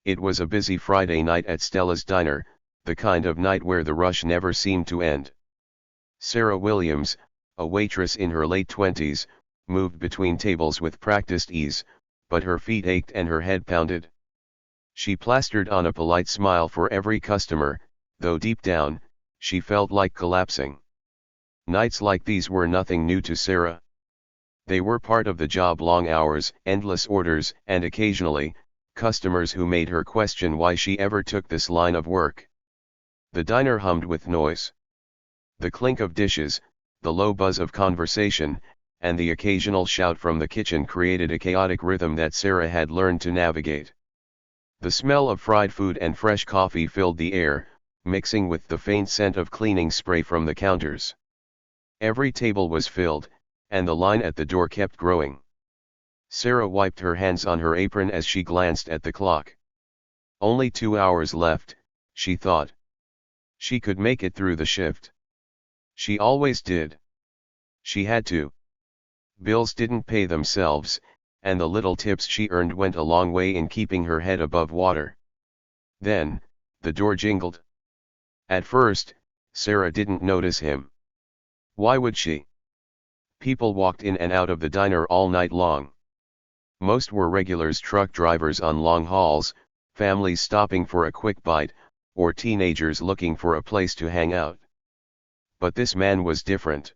It was a busy Friday night at Stella's diner, the kind of night where the rush never seemed to end. Sarah Williams, a waitress in her late 20s, moved between tables with practiced ease, but her feet ached and her head pounded. She plastered on a polite smile for every customer, though deep down, she felt like collapsing. Nights like these were nothing new to Sarah. They were part of the job: long hours, endless orders, and occasionally, customers who made her question why she ever took this line of work. The diner hummed with noise. The clink of dishes, the low buzz of conversation, and the occasional shout from the kitchen created a chaotic rhythm that Sarah had learned to navigate. The smell of fried food and fresh coffee filled the air, mixing with the faint scent of cleaning spray from the counters. Every table was filled, and the line at the door kept growing. Sarah wiped her hands on her apron as she glanced at the clock. Only 2 hours left, she thought. She could make it through the shift. She always did. She had to. Bills didn't pay themselves, and the little tips she earned went a long way in keeping her head above water. Then, the door jingled. At first, Sarah didn't notice him. Why would she? People walked in and out of the diner all night long. Most were regulars: truck drivers on long hauls, families stopping for a quick bite, or teenagers looking for a place to hang out. But this man was different.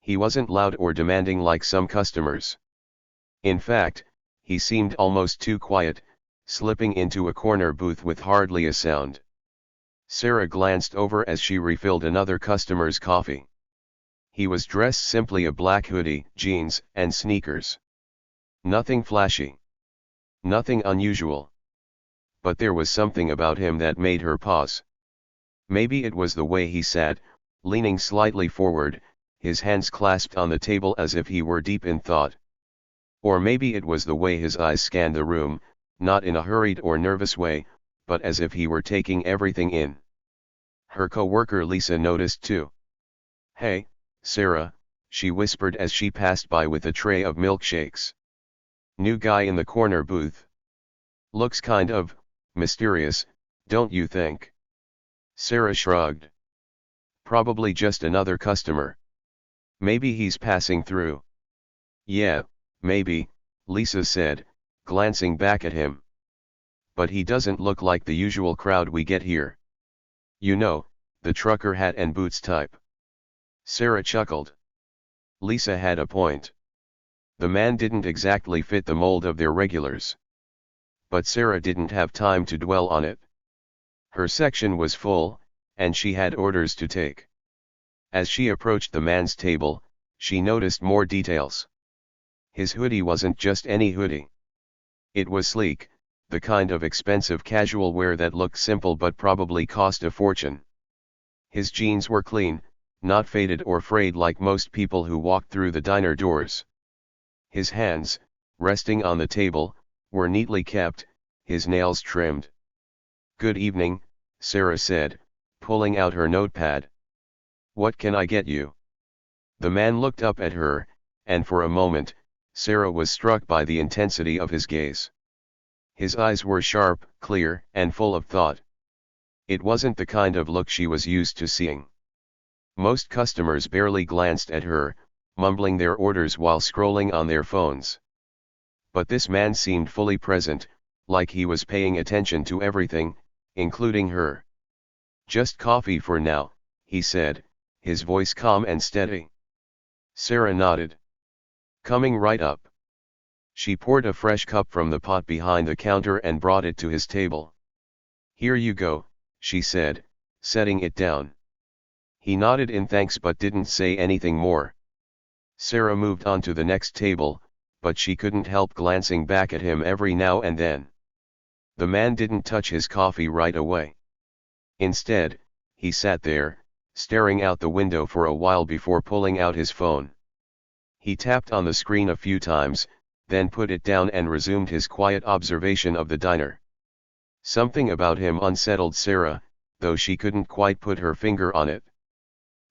He wasn't loud or demanding like some customers. In fact, he seemed almost too quiet, slipping into a corner booth with hardly a sound. Sarah glanced over as she refilled another customer's coffee. He was dressed simply: a black hoodie, jeans, and sneakers. Nothing flashy. Nothing unusual. But there was something about him that made her pause. Maybe it was the way he sat, leaning slightly forward, his hands clasped on the table as if he were deep in thought. Or maybe it was the way his eyes scanned the room, not in a hurried or nervous way, but as if he were taking everything in. Her co-worker Lisa noticed too. "Hey, Sarah," she whispered as she passed by with a tray of milkshakes. "New guy in the corner booth. Looks kind of mysterious, don't you think?" Sarah shrugged. "Probably just another customer. Maybe he's passing through." "Yeah, maybe," Lisa said, glancing back at him. "But he doesn't look like the usual crowd we get here. You know, the trucker hat and boots type." Sarah chuckled. Lisa had a point. The man didn't exactly fit the mold of their regulars. But Sarah didn't have time to dwell on it. Her section was full, and she had orders to take. As she approached the man's table, she noticed more details. His hoodie wasn't just any hoodie. It was sleek, the kind of expensive casual wear that looked simple but probably cost a fortune. His jeans were clean, not faded or frayed like most people who walked through the diner doors. His hands, resting on the table, were neatly kept, his nails trimmed. "Good evening," Sarah said, pulling out her notepad. "What can I get you?" The man looked up at her, and for a moment, Sarah was struck by the intensity of his gaze. His eyes were sharp, clear, and full of thought. It wasn't the kind of look she was used to seeing. Most customers barely glanced at her, mumbling their orders while scrolling on their phones. But this man seemed fully present, like he was paying attention to everything, including her. "Just coffee for now," he said, his voice calm and steady. Sarah nodded. "Coming right up." She poured a fresh cup from the pot behind the counter and brought it to his table. "Here you go," she said, setting it down. He nodded in thanks but didn't say anything more. Sarah moved on to the next table, but she couldn't help glancing back at him every now and then. The man didn't touch his coffee right away. Instead, he sat there, staring out the window for a while before pulling out his phone. He tapped on the screen a few times, then put it down and resumed his quiet observation of the diner. Something about him unsettled Sarah, though she couldn't quite put her finger on it.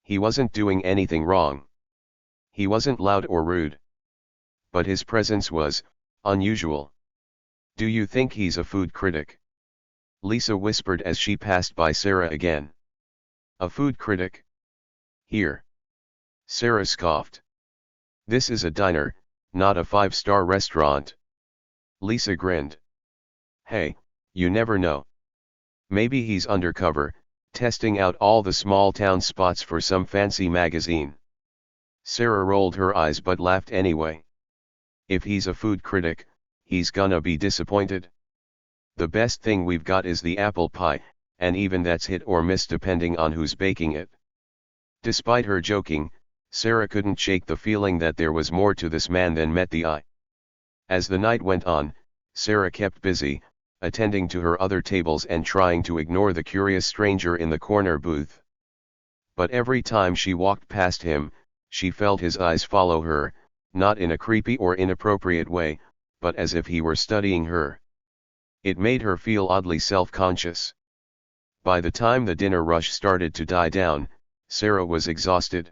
He wasn't doing anything wrong. He wasn't loud or rude. But his presence was unusual. Do you think he's a food critic? Lisa whispered as she passed by Sarah again. A food critic? Here. Sarah scoffed. This is a diner, not a five-star restaurant. Lisa grinned. Hey, you never know. Maybe he's undercover, testing out all the small-town spots for some fancy magazine. Sarah rolled her eyes but laughed anyway. If he's a food critic, he's gonna be disappointed. The best thing we've got is the apple pie, and even that's hit or miss depending on who's baking it. Despite her joking, Sarah couldn't shake the feeling that there was more to this man than met the eye. As the night went on, Sarah kept busy, attending to her other tables and trying to ignore the curious stranger in the corner booth. But every time she walked past him, she felt his eyes follow her, not in a creepy or inappropriate way, but as if he were studying her. It made her feel oddly self-conscious. By the time the dinner rush started to die down, Sarah was exhausted.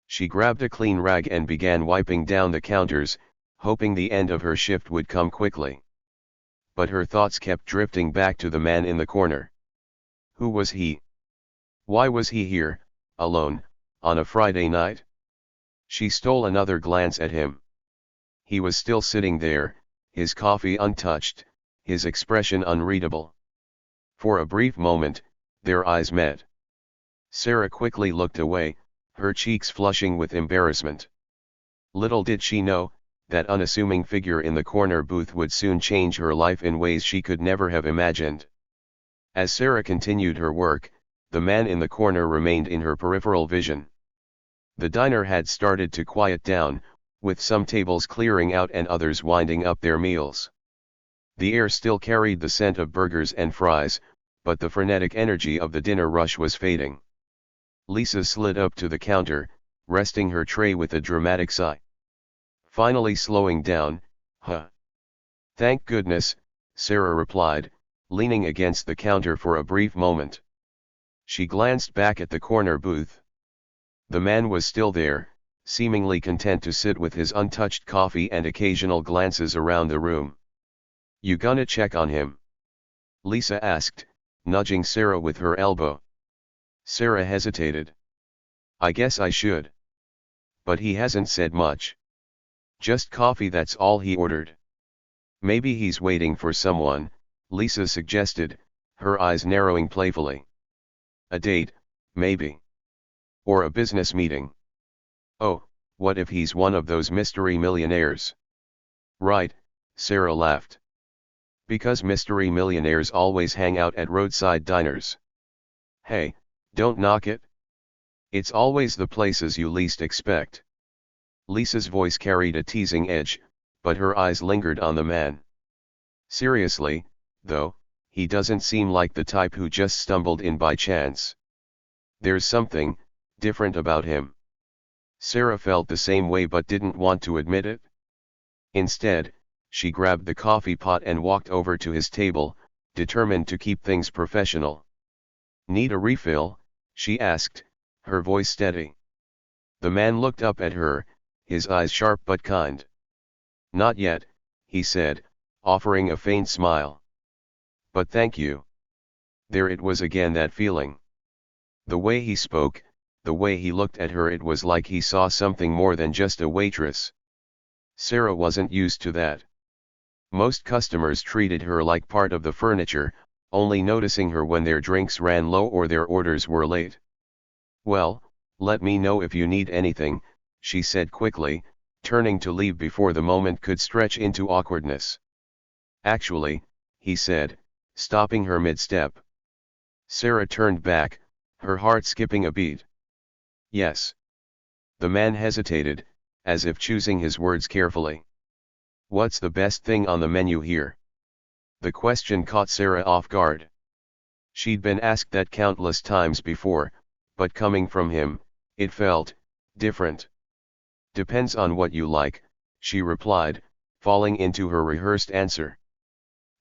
She grabbed a clean rag and began wiping down the counters, hoping the end of her shift would come quickly. But her thoughts kept drifting back to the man in the corner. Who was he? Why was he here, alone, on a Friday night? She stole another glance at him. He was still sitting there, his coffee untouched, his expression unreadable. For a brief moment, their eyes met. Sarah quickly looked away, her cheeks flushing with embarrassment. Little did she know, that unassuming figure in the corner booth would soon change her life in ways she could never have imagined. As Sarah continued her work, the man in the corner remained in her peripheral vision. The diner had started to quiet down, with some tables clearing out and others winding up their meals. The air still carried the scent of burgers and fries, but the frenetic energy of the dinner rush was fading. Lisa slid up to the counter, resting her tray with a dramatic sigh. Finally slowing down, huh. Thank goodness, Sarah replied, leaning against the counter for a brief moment. She glanced back at the corner booth. The man was still there, seemingly content to sit with his untouched coffee and occasional glances around the room. You gonna check on him? Lisa asked, nudging Sarah with her elbow. Sarah hesitated. I guess I should. But he hasn't said much. Just coffee, that's all he ordered. Maybe he's waiting for someone, Lisa suggested, her eyes narrowing playfully. A date, maybe. Or a business meeting. Oh, what if he's one of those mystery millionaires? Right, Sarah laughed. Because mystery millionaires always hang out at roadside diners. Hey, don't knock it. It's always the places you least expect. Lisa's voice carried a teasing edge, but her eyes lingered on the man. Seriously, though, he doesn't seem like the type who just stumbled in by chance. There's something different about him. Sarah felt the same way but didn't want to admit it. Instead, she grabbed the coffee pot and walked over to his table, determined to keep things professional. Need a refill? She asked, her voice steady. The man looked up at her, his eyes sharp but kind. Not yet, he said, offering a faint smile. But thank you. There it was again, that feeling. The way he spoke, the way he looked at her, it was like he saw something more than just a waitress. Sarah wasn't used to that. Most customers treated her like part of the furniture, only noticing her when their drinks ran low or their orders were late. Well, let me know if you need anything, she said quickly, turning to leave before the moment could stretch into awkwardness. Actually, he said, stopping her mid-step. Sarah turned back, her heart skipping a beat. Yes. The man hesitated, as if choosing his words carefully. What's the best thing on the menu here? The question caught Sarah off guard. She'd been asked that countless times before, but coming from him, it felt different. Depends on what you like, she replied, falling into her rehearsed answer.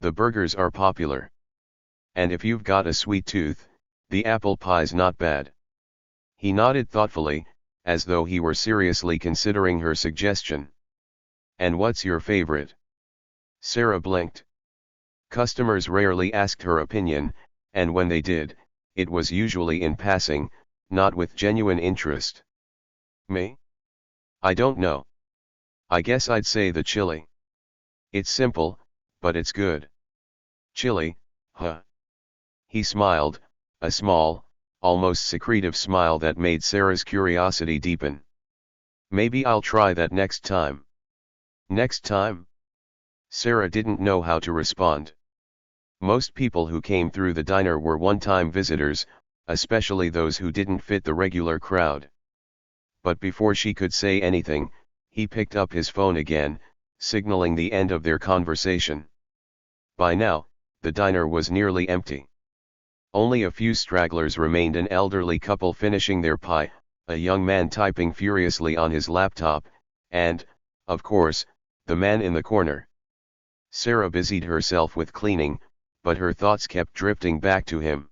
The burgers are popular. And if you've got a sweet tooth, the apple pie's not bad. He nodded thoughtfully, as though he were seriously considering her suggestion. And what's your favorite? Sarah blinked. Customers rarely asked her opinion, and when they did, it was usually in passing, not with genuine interest. Me? I don't know. I guess I'd say the chili. It's simple, but it's good. Chili, huh? He smiled, a small, almost secretive smile that made Sarah's curiosity deepen. Maybe I'll try that next time. Next time? Sarah didn't know how to respond. Most people who came through the diner were one-time visitors, especially those who didn't fit the regular crowd. But before she could say anything, he picked up his phone again, signaling the end of their conversation. By now, the diner was nearly empty. Only a few stragglers remained, an elderly couple finishing their pie, a young man typing furiously on his laptop, and, of course, the man in the corner. Sarah busied herself with cleaning, but her thoughts kept drifting back to him.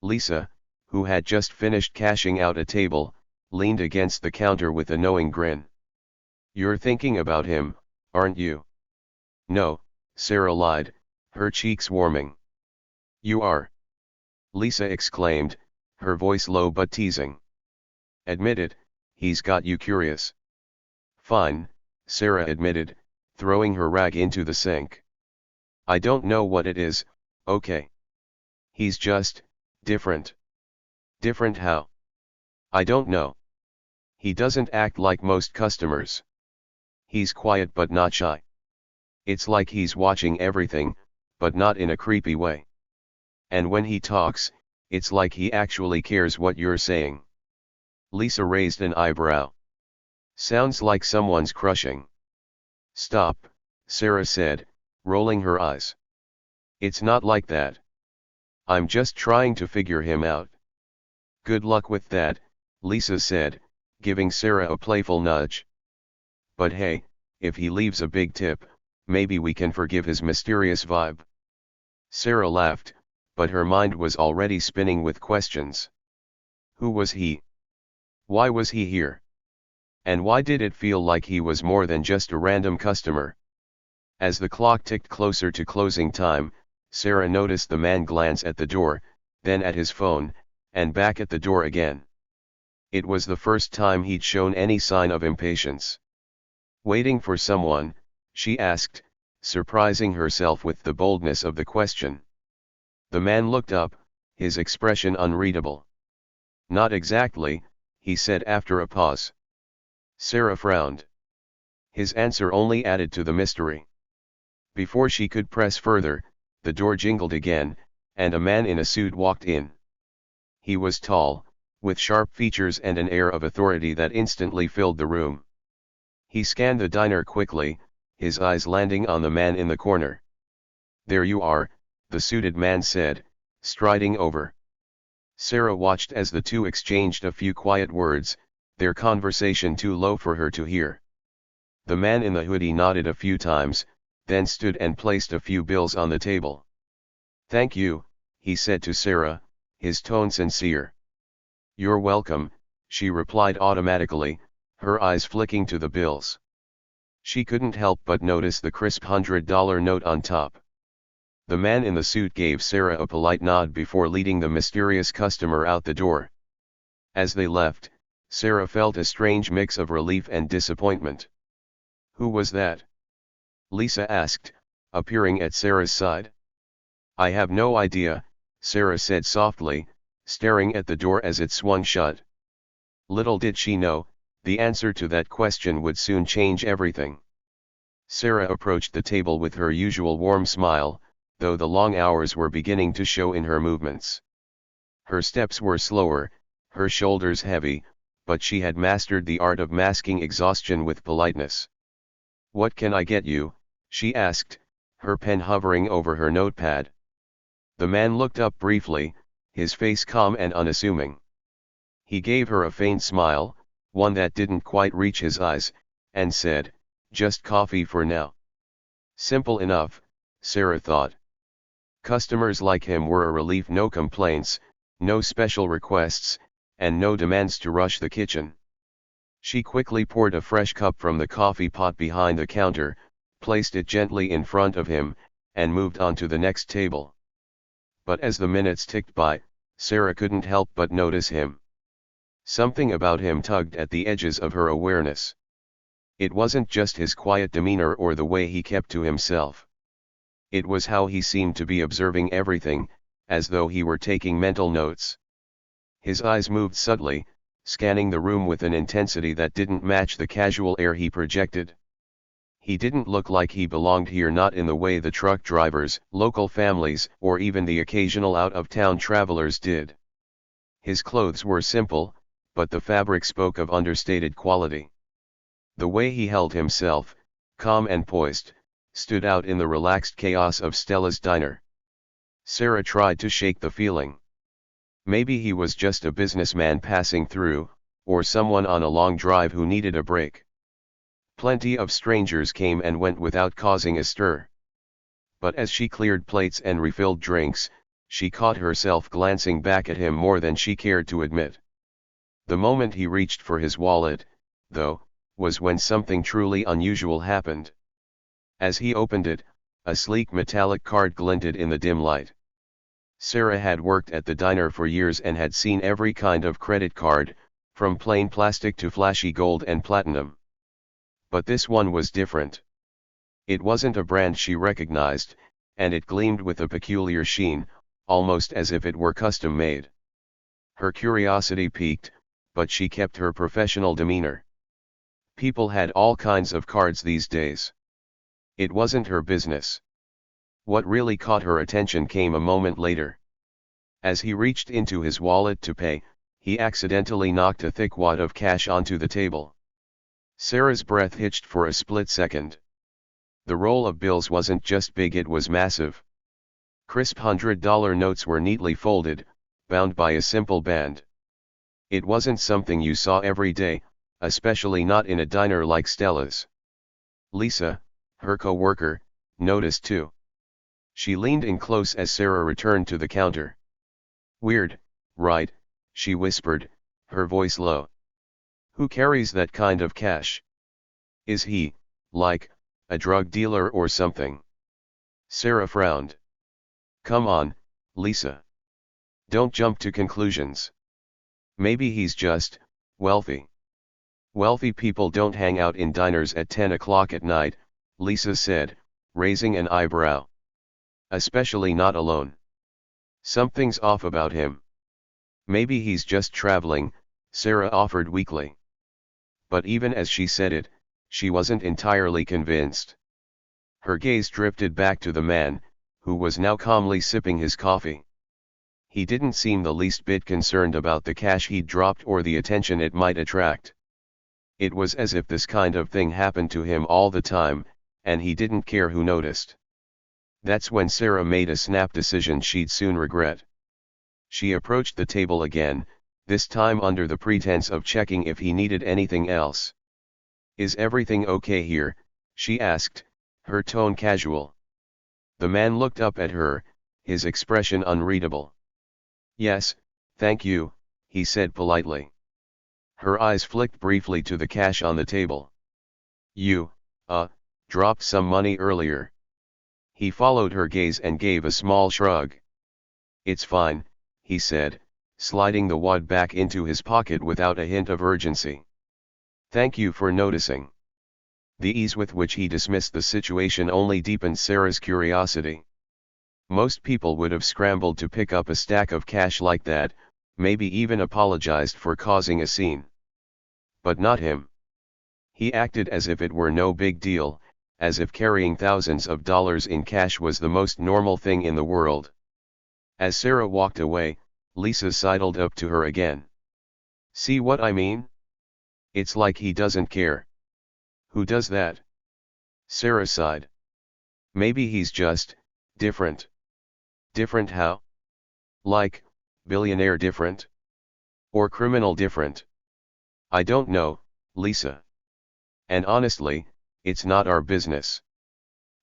Lisa, who had just finished cashing out a table, leaned against the counter with a knowing grin. "You're thinking about him, aren't you?" "No," Sarah lied, her cheeks warming. "You are," Lisa exclaimed, her voice low but teasing. "Admit it, he's got you curious." "Fine," Sarah admitted, throwing her rag into the sink. "I don't know what it is, okay? He's just different." "Different how?" "I don't know. He doesn't act like most customers. He's quiet but not shy. It's like he's watching everything, but not in a creepy way. And when he talks, it's like he actually cares what you're saying." Lisa raised an eyebrow. "Sounds like someone's crushing." "Stop," Sarah said, rolling her eyes. "It's not like that. I'm just trying to figure him out." "Good luck with that," Lisa said, giving Sarah a playful nudge. "But hey, if he leaves a big tip, maybe we can forgive his mysterious vibe." Sarah laughed, but her mind was already spinning with questions. Who was he? Why was he here? And why did it feel like he was more than just a random customer? As the clock ticked closer to closing time, Sarah noticed the man glance at the door, then at his phone, and back at the door again. It was the first time he'd shown any sign of impatience. "Waiting for someone?" she asked, surprising herself with the boldness of the question. The man looked up, his expression unreadable. "Not exactly," he said after a pause. Sarah frowned. His answer only added to the mystery. Before she could press further, the door jingled again, and a man in a suit walked in. He was tall, with sharp features and an air of authority that instantly filled the room. He scanned the diner quickly, his eyes landing on the man in the corner. "There you are," the suited man said, striding over. Sarah watched as the two exchanged a few quiet words, their conversation too low for her to hear. The man in the hoodie nodded a few times, then stood and placed a few bills on the table. "Thank you," he said to Sarah, his tone sincere. "You're welcome," she replied automatically, her eyes flicking to the bills. She couldn't help but notice the crisp $100 note on top. The man in the suit gave Sarah a polite nod before leading the mysterious customer out the door. As they left, Sarah felt a strange mix of relief and disappointment. "Who was that?" Lisa asked, appearing at Sarah's side. "I have no idea," Sarah said softly, staring at the door as it swung shut. Little did she know, the answer to that question would soon change everything. Sarah approached the table with her usual warm smile, though the long hours were beginning to show in her movements. Her steps were slower, her shoulders heavy, but she had mastered the art of masking exhaustion with politeness. "What can I get you?" she asked, her pen hovering over her notepad. The man looked up briefly, his face calm and unassuming. He gave her a faint smile, one that didn't quite reach his eyes, and said, "Just coffee for now." Simple enough, Sarah thought. Customers like him were a relief. No complaints, no special requests, and no demands to rush the kitchen. She quickly poured a fresh cup from the coffee pot behind the counter, placed it gently in front of him, and moved on to the next table. But as the minutes ticked by, Sarah couldn't help but notice him. Something about him tugged at the edges of her awareness. It wasn't just his quiet demeanor or the way he kept to himself. It was how he seemed to be observing everything, as though he were taking mental notes. His eyes moved subtly, scanning the room with an intensity that didn't match the casual air he projected. He didn't look like he belonged here, not in the way the truck drivers, local families, or even the occasional out-of-town travelers did. His clothes were simple, but the fabric spoke of understated quality. The way he held himself, calm and poised, stood out in the relaxed chaos of Stella's diner. Sarah tried to shake the feeling. Maybe he was just a businessman passing through, or someone on a long drive who needed a break. Plenty of strangers came and went without causing a stir. But as she cleared plates and refilled drinks, she caught herself glancing back at him more than she cared to admit. The moment he reached for his wallet, though, was when something truly unusual happened. As he opened it, a sleek metallic card glinted in the dim light. Sarah had worked at the diner for years and had seen every kind of credit card, from plain plastic to flashy gold and platinum. But this one was different. It wasn't a brand she recognized, and it gleamed with a peculiar sheen, almost as if it were custom-made. Her curiosity piqued, but she kept her professional demeanor. People had all kinds of cards these days. It wasn't her business. What really caught her attention came a moment later. As he reached into his wallet to pay, he accidentally knocked a thick wad of cash onto the table. Sarah's breath hitched for a split second. The roll of bills wasn't just big, it was massive. Crisp $100 notes were neatly folded, bound by a simple band. It wasn't something you saw every day, especially not in a diner like Stella's. Lisa, her co-worker, noticed too. She leaned in close as Sarah returned to the counter. "Weird, right?" she whispered, her voice low. "Who carries that kind of cash? Is he, like, a drug dealer or something?" Sarah frowned. "Come on, Lisa. Don't jump to conclusions. Maybe he's just wealthy." "Wealthy people don't hang out in diners at 10 o'clock at night," Lisa said, raising an eyebrow. "Especially not alone. Something's off about him." "Maybe he's just traveling," Sarah offered weakly. But even as she said it, she wasn't entirely convinced. Her gaze drifted back to the man, who was now calmly sipping his coffee. He didn't seem the least bit concerned about the cash he'd dropped or the attention it might attract. It was as if this kind of thing happened to him all the time, and he didn't care who noticed. That's when Sarah made a snap decision she'd soon regret. She approached the table again, this time under the pretense of checking if he needed anything else. "Is everything okay here?" she asked, her tone casual. The man looked up at her, his expression unreadable. "Yes, thank you," he said politely. Her eyes flicked briefly to the cash on the table. "You, dropped some money earlier." He followed her gaze and gave a small shrug. "It's fine," he said, sliding the wad back into his pocket without a hint of urgency. "Thank you for noticing." The ease with which he dismissed the situation only deepened Sarah's curiosity. Most people would have scrambled to pick up a stack of cash like that, maybe even apologized for causing a scene. But not him. He acted as if it were no big deal, as if carrying thousands of dollars in cash was the most normal thing in the world. As Sarah walked away, Lisa sidled up to her again. "See what I mean? It's like he doesn't care." "Who does that?" Sarah sighed. "Maybe he's just different." "Different how? Like, billionaire different? Or criminal different?" "I don't know, Lisa. And honestly, it's not our business."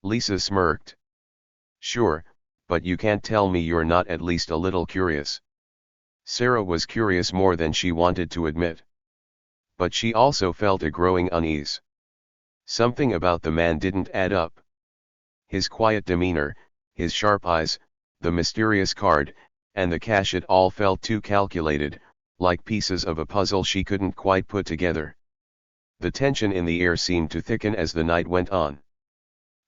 Lisa smirked. "Sure, but you can't tell me you're not at least a little curious." Sarah was curious more than she wanted to admit. But she also felt a growing unease. Something about the man didn't add up. His quiet demeanor, his sharp eyes, the mysterious card, and the cash, it all felt too calculated, like pieces of a puzzle she couldn't quite put together. The tension in the air seemed to thicken as the night went on.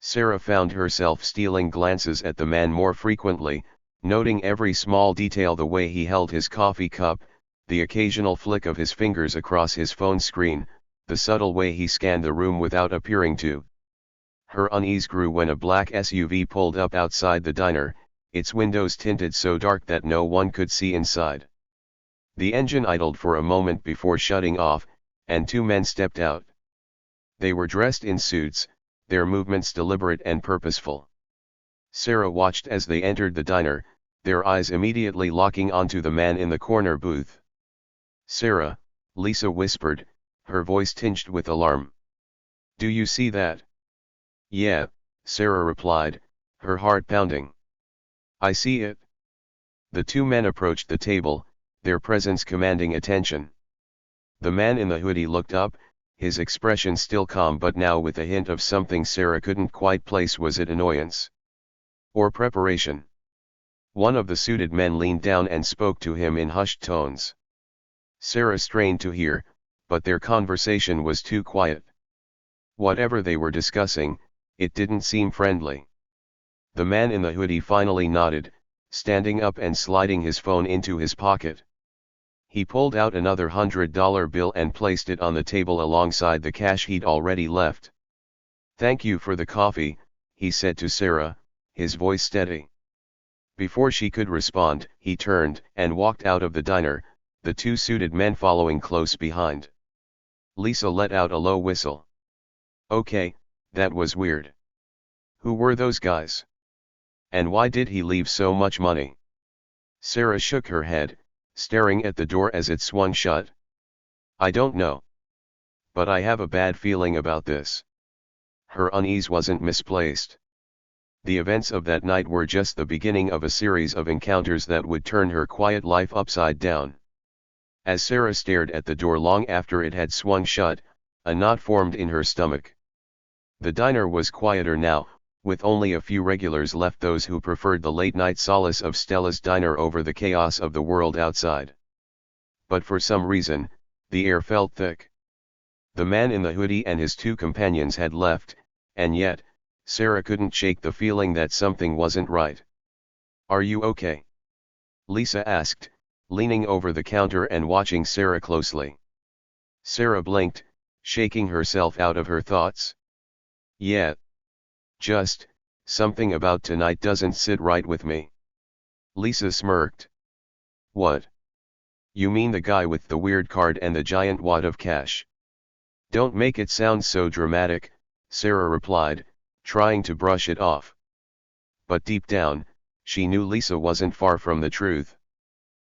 Sarah found herself stealing glances at the man more frequently, noting every small detail: the way he held his coffee cup, the occasional flick of his fingers across his phone screen, the subtle way he scanned the room without appearing to. Her unease grew when a black SUV pulled up outside the diner, its windows tinted so dark that no one could see inside. The engine idled for a moment before shutting off, and two men stepped out. They were dressed in suits, their movements deliberate and purposeful. Sarah watched as they entered the diner, their eyes immediately locking onto the man in the corner booth. "Sarah," Lisa whispered, her voice tinged with alarm. "Do you see that?" "Yeah," Sarah replied, her heart pounding. "I see it." The two men approached the table, their presence commanding attention. The man in the hoodie looked up, his expression still calm but now with a hint of something Sarah couldn't quite place. Was it annoyance? Or preparation? One of the suited men leaned down and spoke to him in hushed tones. Sarah strained to hear, but their conversation was too quiet. Whatever they were discussing, it didn't seem friendly. The man in the hoodie finally nodded, standing up and sliding his phone into his pocket. He pulled out another $100 bill and placed it on the table alongside the cash he'd already left. "Thank you for the coffee," he said to Sarah, his voice steady. Before she could respond, he turned and walked out of the diner, the two suited men following close behind. Lisa let out a low whistle. "Okay, that was weird. Who were those guys? And why did he leave so much money?" Sarah shook her head, staring at the door as it swung shut. "I don't know. But I have a bad feeling about this." Her unease wasn't misplaced. The events of that night were just the beginning of a series of encounters that would turn her quiet life upside down. As Sarah stared at the door long after it had swung shut, a knot formed in her stomach. The diner was quieter now, with only a few regulars left, those who preferred the late-night solace of Stella's diner over the chaos of the world outside. But for some reason, the air felt thick. The man in the hoodie and his two companions had left, and yet, Sarah couldn't shake the feeling that something wasn't right. "Are you okay?" Lisa asked, leaning over the counter and watching Sarah closely. Sarah blinked, shaking herself out of her thoughts. "Yeah. Just, something about tonight doesn't sit right with me." Lisa smirked. "What? You mean the guy with the weird card and the giant wad of cash?" "Don't make it sound so dramatic," Sarah replied, trying to brush it off. But deep down, she knew Lisa wasn't far from the truth.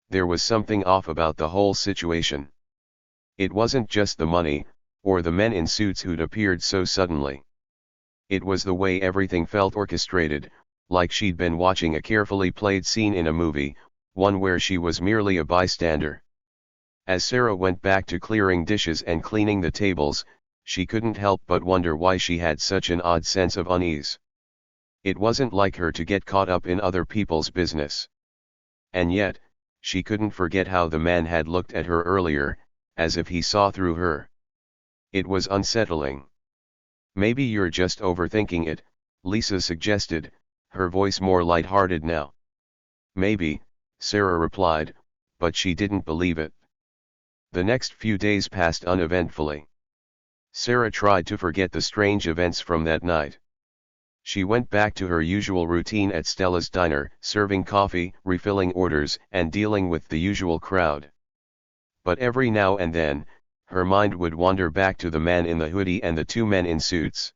There was something off about the whole situation. It wasn't just the money, or the men in suits who'd appeared so suddenly. It was the way everything felt orchestrated, like she'd been watching a carefully played scene in a movie, one where she was merely a bystander. As Sarah went back to clearing dishes and cleaning the tables, she couldn't help but wonder why she had such an odd sense of unease. It wasn't like her to get caught up in other people's business. And yet, she couldn't forget how the man had looked at her earlier, as if he saw through her. It was unsettling. "Maybe you're just overthinking it," Lisa suggested, her voice more light-hearted now. "Maybe," Sarah replied, but she didn't believe it. The next few days passed uneventfully. Sarah tried to forget the strange events from that night. She went back to her usual routine at Stella's diner, serving coffee, refilling orders, and dealing with the usual crowd. But every now and then, her mind would wander back to the man in the hoodie and the two men in suits.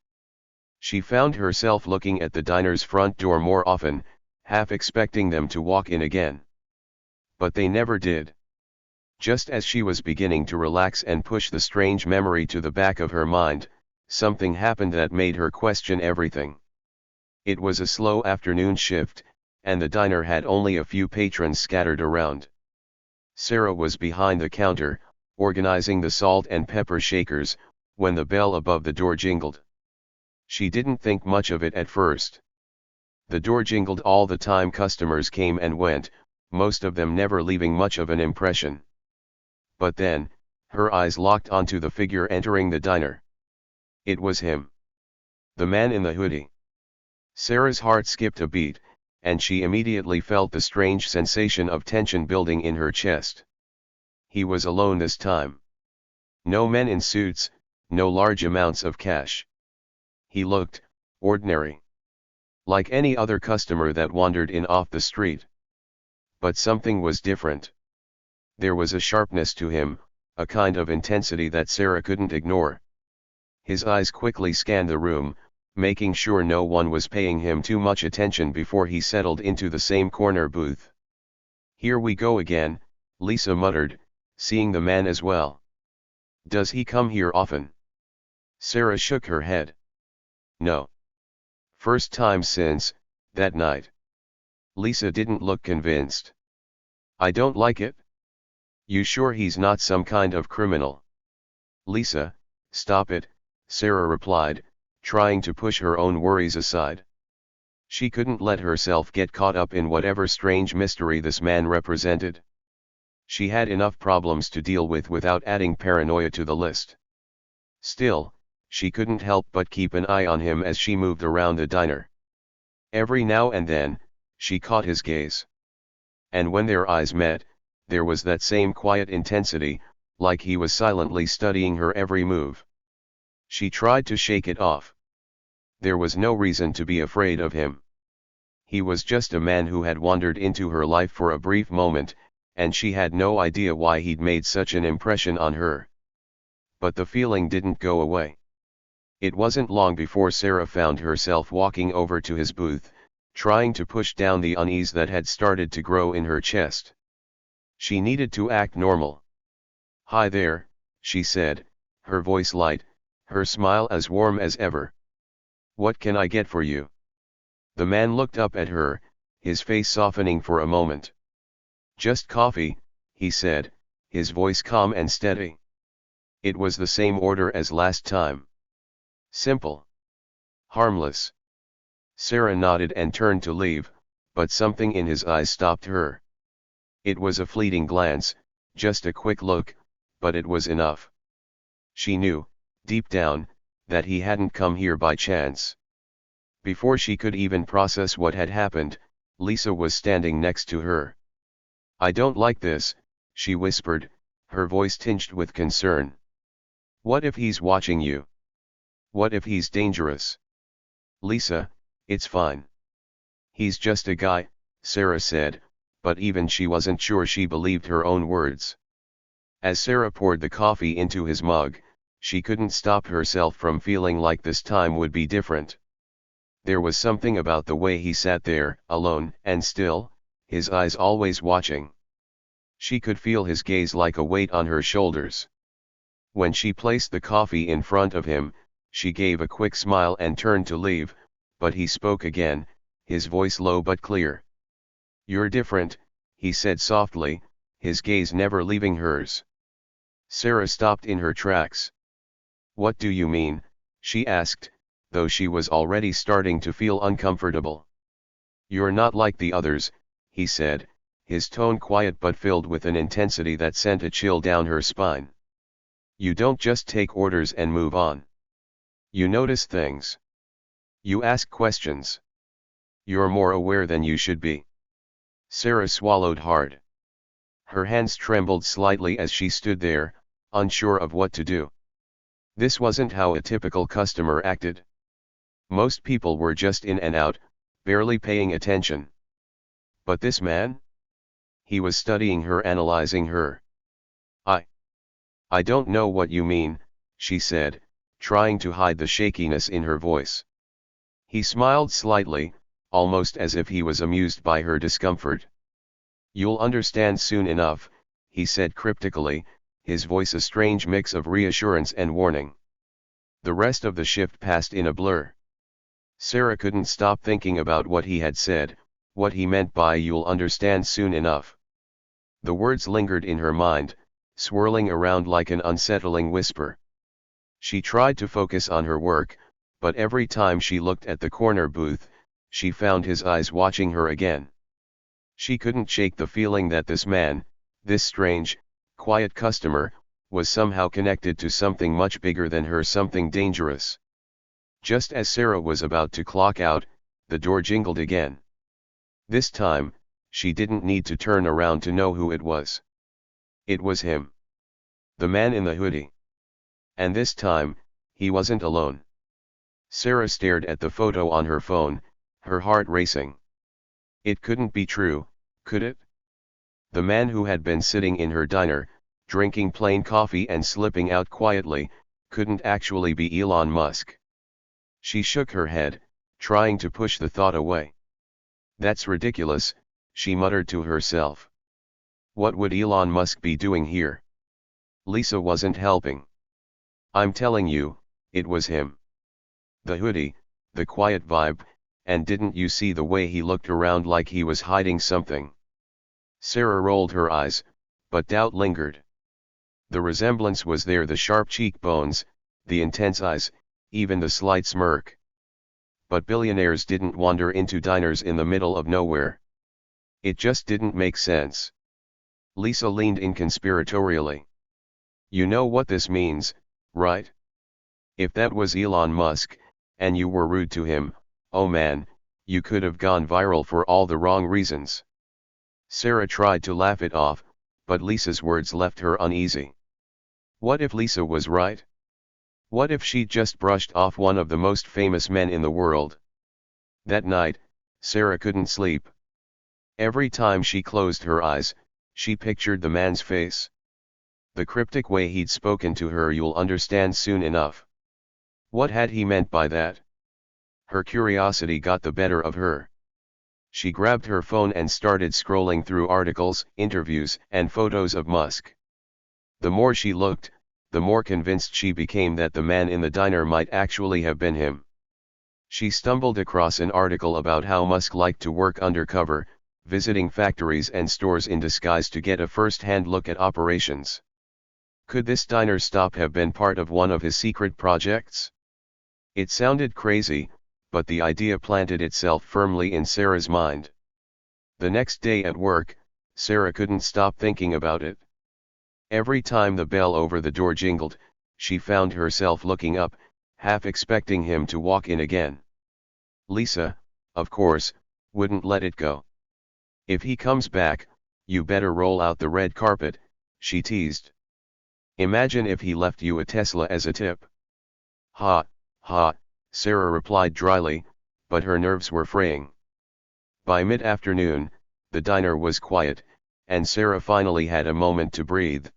She found herself looking at the diner's front door more often, half expecting them to walk in again. But they never did. Just as she was beginning to relax and push the strange memory to the back of her mind, something happened that made her question everything. It was a slow afternoon shift, and the diner had only a few patrons scattered around. Sarah was behind the counter, organizing the salt and pepper shakers, when the bell above the door jingled. She didn't think much of it at first. The door jingled all the time customers came and went, most of them never leaving much of an impression. But then, her eyes locked onto the figure entering the diner. It was him. The man in the hoodie. Sarah's heart skipped a beat, and she immediately felt the strange sensation of tension building in her chest. He was alone this time. No men in suits, no large amounts of cash. He looked ordinary. Like any other customer that wandered in off the street. But something was different. There was a sharpness to him, a kind of intensity that Sarah couldn't ignore. His eyes quickly scanned the room, making sure no one was paying him too much attention before he settled into the same corner booth. "Here we go again," Lisa muttered, seeing the man as well. "Does he come here often?" Sarah shook her head. "No. First time since that night." Lisa didn't look convinced. "I don't like it." "You sure he's not some kind of criminal?" "Lisa, stop it," Sarah replied, trying to push her own worries aside. She couldn't let herself get caught up in whatever strange mystery this man represented. She had enough problems to deal with without adding paranoia to the list. Still, she couldn't help but keep an eye on him as she moved around the diner. Every now and then, she caught his gaze. And when their eyes met, there was that same quiet intensity, like he was silently studying her every move. She tried to shake it off. There was no reason to be afraid of him. He was just a man who had wandered into her life for a brief moment, and she had no idea why he'd made such an impression on her. But the feeling didn't go away. It wasn't long before Sarah found herself walking over to his booth, trying to push down the unease that had started to grow in her chest. She needed to act normal. "Hi there," she said, her voice light, her smile as warm as ever. "What can I get for you?" The man looked up at her, his face softening for a moment. "Just coffee," he said, his voice calm and steady. It was the same order as last time. Simple. Harmless. Sarah nodded and turned to leave, but something in his eyes stopped her. It was a fleeting glance, just a quick look, but it was enough. She knew, deep down, that he hadn't come here by chance. Before she could even process what had happened, Lisa was standing next to her. "I don't like this," she whispered, her voice tinged with concern. "What if he's watching you? What if he's dangerous?" "Lisa, it's fine. He's just a guy," Sarah said, but even she wasn't sure she believed her own words. As Sarah poured the coffee into his mug, she couldn't stop herself from feeling like this time would be different. There was something about the way he sat there, alone and still, his eyes always watching. She could feel his gaze like a weight on her shoulders. When she placed the coffee in front of him, she gave a quick smile and turned to leave, but he spoke again, his voice low but clear. "You're different," he said softly, his gaze never leaving hers. Sarah stopped in her tracks. "What do you mean?" she asked, though she was already starting to feel uncomfortable. "You're not like the others," he said, his tone quiet but filled with an intensity that sent a chill down her spine. "You don't just take orders and move on. You notice things. You ask questions. You're more aware than you should be." Sarah swallowed hard. Her hands trembled slightly as she stood there, unsure of what to do. This wasn't how a typical customer acted. Most people were just in and out, barely paying attention. But this man? He was studying her, analyzing her. I don't know what you mean," she said, trying to hide the shakiness in her voice. He smiled slightly, almost as if he was amused by her discomfort. "You'll understand soon enough," he said cryptically, his voice a strange mix of reassurance and warning. The rest of the shift passed in a blur. Sarah couldn't stop thinking about what he had said, what he meant by "you'll understand soon enough." The words lingered in her mind, swirling around like an unsettling whisper. She tried to focus on her work, but every time she looked at the corner booth, she found his eyes watching her again. She couldn't shake the feeling that this man, this strange, quiet customer, was somehow connected to something much bigger than her, something dangerous. Just as Sarah was about to clock out, the door jingled again. This time, she didn't need to turn around to know who it was. It was him. The man in the hoodie. And this time, he wasn't alone. Sarah stared at the photo on her phone, her heart racing. It couldn't be true, could it? The man who had been sitting in her diner, drinking plain coffee and slipping out quietly, couldn't actually be Elon Musk. She shook her head, trying to push the thought away. That's ridiculous, she muttered to herself. What would Elon Musk be doing here? Lisa wasn't helping. I'm telling you, it was him. The hoodie, the quiet vibe, and didn't you see the way he looked around like he was hiding something? Sarah rolled her eyes, but doubt lingered. The resemblance was there, the sharp cheekbones, the intense eyes, even the slight smirk. But billionaires didn't wander into diners in the middle of nowhere. It just didn't make sense. Lisa leaned in conspiratorially. You know what this means, right? If that was Elon Musk, and you were rude to him, oh man, you could have gone viral for all the wrong reasons. Sarah tried to laugh it off, but Lisa's words left her uneasy. What if Lisa was right? What if she'd just brushed off one of the most famous men in the world? That night, Sarah couldn't sleep. Every time she closed her eyes, she pictured the man's face. The cryptic way he'd spoken to her, you'll understand soon enough. What had he meant by that? Her curiosity got the better of her. She grabbed her phone and started scrolling through articles, interviews, and photos of Musk. The more she looked, the more convinced she became that the man in the diner might actually have been him. She stumbled across an article about how Musk liked to work undercover, visiting factories and stores in disguise to get a first-hand look at operations. Could this diner stop have been part of one of his secret projects? It sounded crazy, but the idea planted itself firmly in Sarah's mind. The next day at work, Sarah couldn't stop thinking about it. Every time the bell over the door jingled, she found herself looking up, half expecting him to walk in again. Lisa, of course, wouldn't let it go. If he comes back, you better roll out the red carpet, she teased. Imagine if he left you a Tesla as a tip. Ha, ha, Sarah replied dryly, but her nerves were fraying. By mid-afternoon, the diner was quiet, and Sarah finally had a moment to breathe.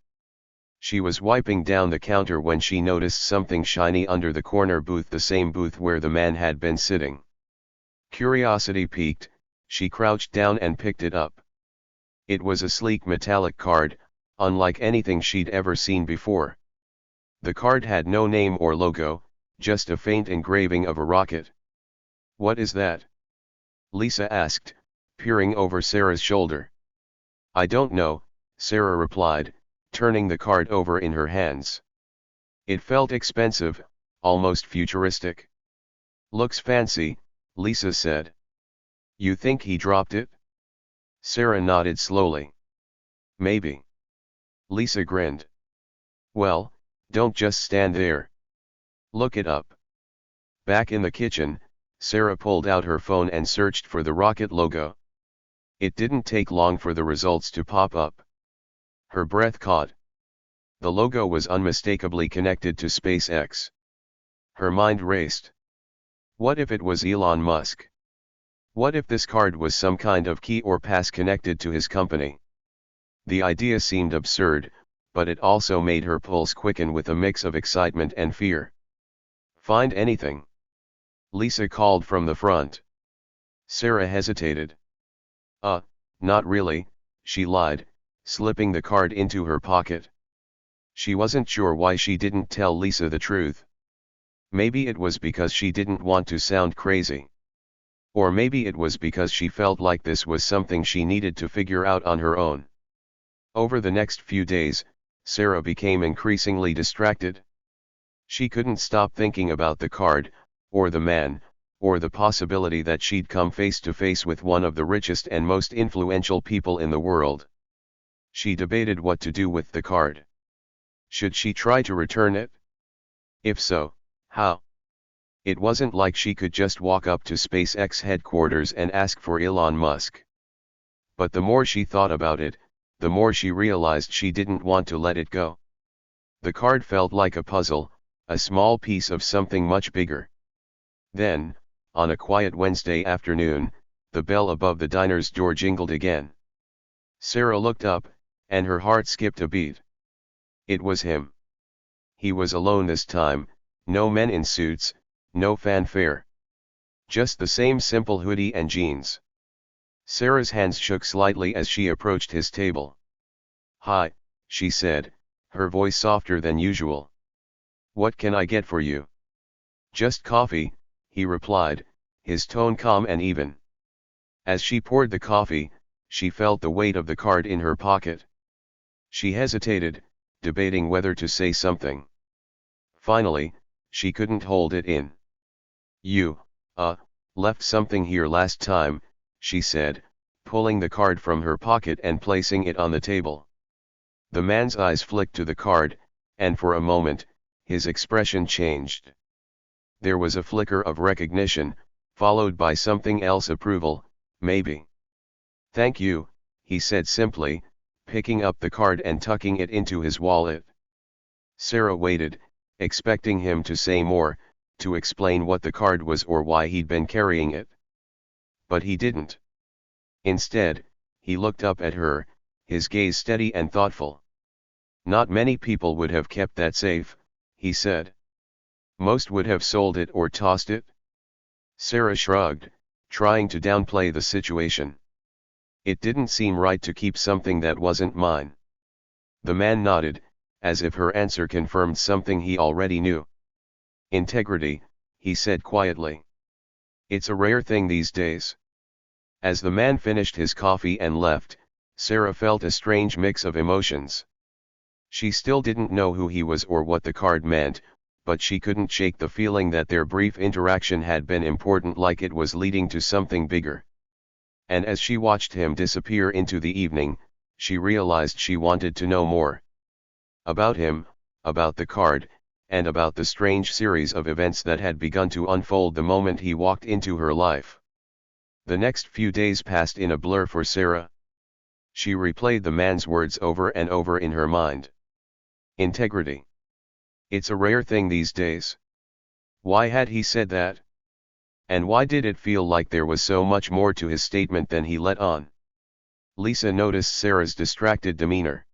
She was wiping down the counter when she noticed something shiny under the corner booth, the same booth where the man had been sitting. Curiosity piqued, she crouched down and picked it up. It was a sleek metallic card, unlike anything she'd ever seen before. The card had no name or logo, just a faint engraving of a rocket. What is that? Lisa asked, peering over Sarah's shoulder. I don't know, Sarah replied, turning the card over in her hands. It felt expensive, almost futuristic. Looks fancy, Lisa said. You think he dropped it? Sarah nodded slowly. Maybe. Lisa grinned. Well, don't just stand there. Look it up. Back in the kitchen, Sarah pulled out her phone and searched for the rocket logo. It didn't take long for the results to pop up. Her breath caught. The logo was unmistakably connected to SpaceX. Her mind raced. What if it was Elon Musk? What if this card was some kind of key or pass connected to his company? The idea seemed absurd, but it also made her pulse quicken with a mix of excitement and fear. Find anything? Lisa called from the front. Sarah hesitated. Not really, she lied, slipping the card into her pocket. She wasn't sure why she didn't tell Lisa the truth. Maybe it was because she didn't want to sound crazy. Or maybe it was because she felt like this was something she needed to figure out on her own. Over the next few days, Sarah became increasingly distracted. She couldn't stop thinking about the card, or the man, or the possibility that she'd come face to face with one of the richest and most influential people in the world. She debated what to do with the card. Should she try to return it? If so, how? It wasn't like she could just walk up to SpaceX headquarters and ask for Elon Musk. But the more she thought about it, the more she realized she didn't want to let it go. The card felt like a puzzle, a small piece of something much bigger. Then, on a quiet Wednesday afternoon, the bell above the diner's door jingled again. Sarah looked up, and her heart skipped a beat. It was him. He was alone this time, no men in suits, no fanfare. Just the same simple hoodie and jeans. Sarah's hands shook slightly as she approached his table. "Hi," she said, her voice softer than usual. "What can I get for you?" "Just coffee," he replied, his tone calm and even. As she poured the coffee, she felt the weight of the card in her pocket. She hesitated, debating whether to say something. Finally, she couldn't hold it in. "You, left something here last time," she said, pulling the card from her pocket and placing it on the table. The man's eyes flicked to the card, and for a moment, his expression changed. There was a flicker of recognition, followed by something else, approval, maybe. "Thank you," he said simply, picking up the card and tucking it into his wallet. Sarah waited, expecting him to say more, to explain what the card was or why he'd been carrying it. But he didn't. Instead, he looked up at her, his gaze steady and thoughtful. "Not many people would have kept that safe," he said. "Most would have sold it or tossed it." Sarah shrugged, trying to downplay the situation. "It didn't seem right to keep something that wasn't mine." The man nodded, as if her answer confirmed something he already knew. "Integrity," he said quietly. "It's a rare thing these days." As the man finished his coffee and left, Sarah felt a strange mix of emotions. She still didn't know who he was or what the card meant, but she couldn't shake the feeling that their brief interaction had been important, like it was leading to something bigger. And as she watched him disappear into the evening, she realized she wanted to know more. About him, about the card, and about the strange series of events that had begun to unfold the moment he walked into her life. The next few days passed in a blur for Sarah. She replayed the man's words over and over in her mind. Integrity. It's a rare thing these days. Why had he said that? And why did it feel like there was so much more to his statement than he let on? Lisa noticed Sarah's distracted demeanor.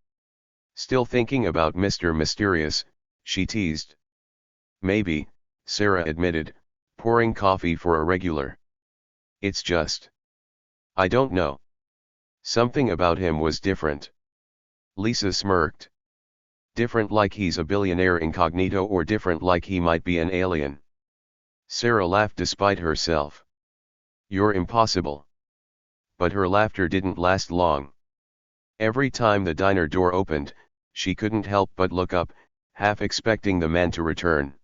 "Still thinking about Mr. Mysterious?" she teased. "Maybe," Sarah admitted, pouring coffee for a regular. "It's just, I don't know. Something about him was different." Lisa smirked. "Different like he's a billionaire incognito, or different like he might be an alien?" Sarah laughed despite herself. "You're impossible." But her laughter didn't last long. Every time the diner door opened, she couldn't help but look up, half expecting the man to return.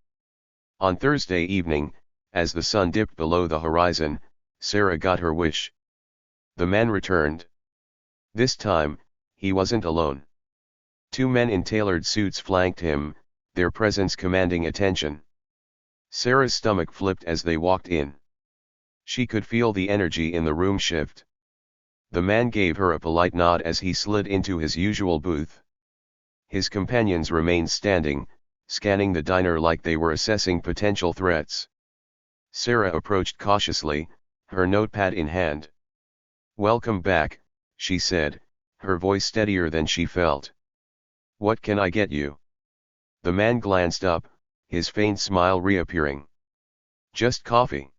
On Thursday evening, as the sun dipped below the horizon, Sarah got her wish. The man returned. This time, he wasn't alone. Two men in tailored suits flanked him, their presence commanding attention. Sarah's stomach flipped as they walked in. She could feel the energy in the room shift. The man gave her a polite nod as he slid into his usual booth. His companions remained standing, scanning the diner like they were assessing potential threats. Sarah approached cautiously, her notepad in hand. "Welcome back," she said, her voice steadier than she felt. "What can I get you?" The man glanced up, his faint smile reappearing. "Just coffee.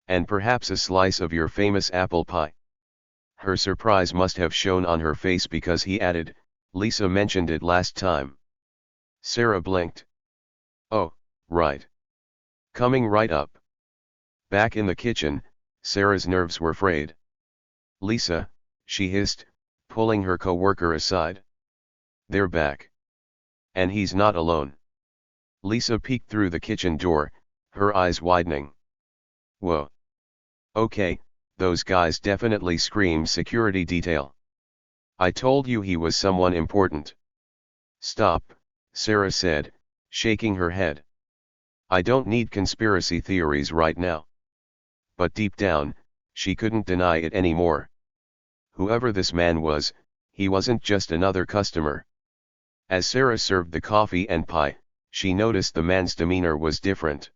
And perhaps a slice of your famous apple pie." Her surprise must have shown on her face because he added, "Lisa mentioned it last time." Sarah blinked. "Oh, right. Coming right up." Back in the kitchen, Sarah's nerves were frayed. "Lisa," she hissed, pulling her co-worker aside. "They're back. And he's not alone." Lisa peeked through the kitchen door, her eyes widening. Whoa. Okay, those guys definitely scream security detail. I told you he was someone important. Stop, Sarah said, shaking her head. I don't need conspiracy theories right now. But deep down, she couldn't deny it anymore. Whoever this man was, he wasn't just another customer. As Sarah served the coffee and pie, she noticed the man's demeanor was different.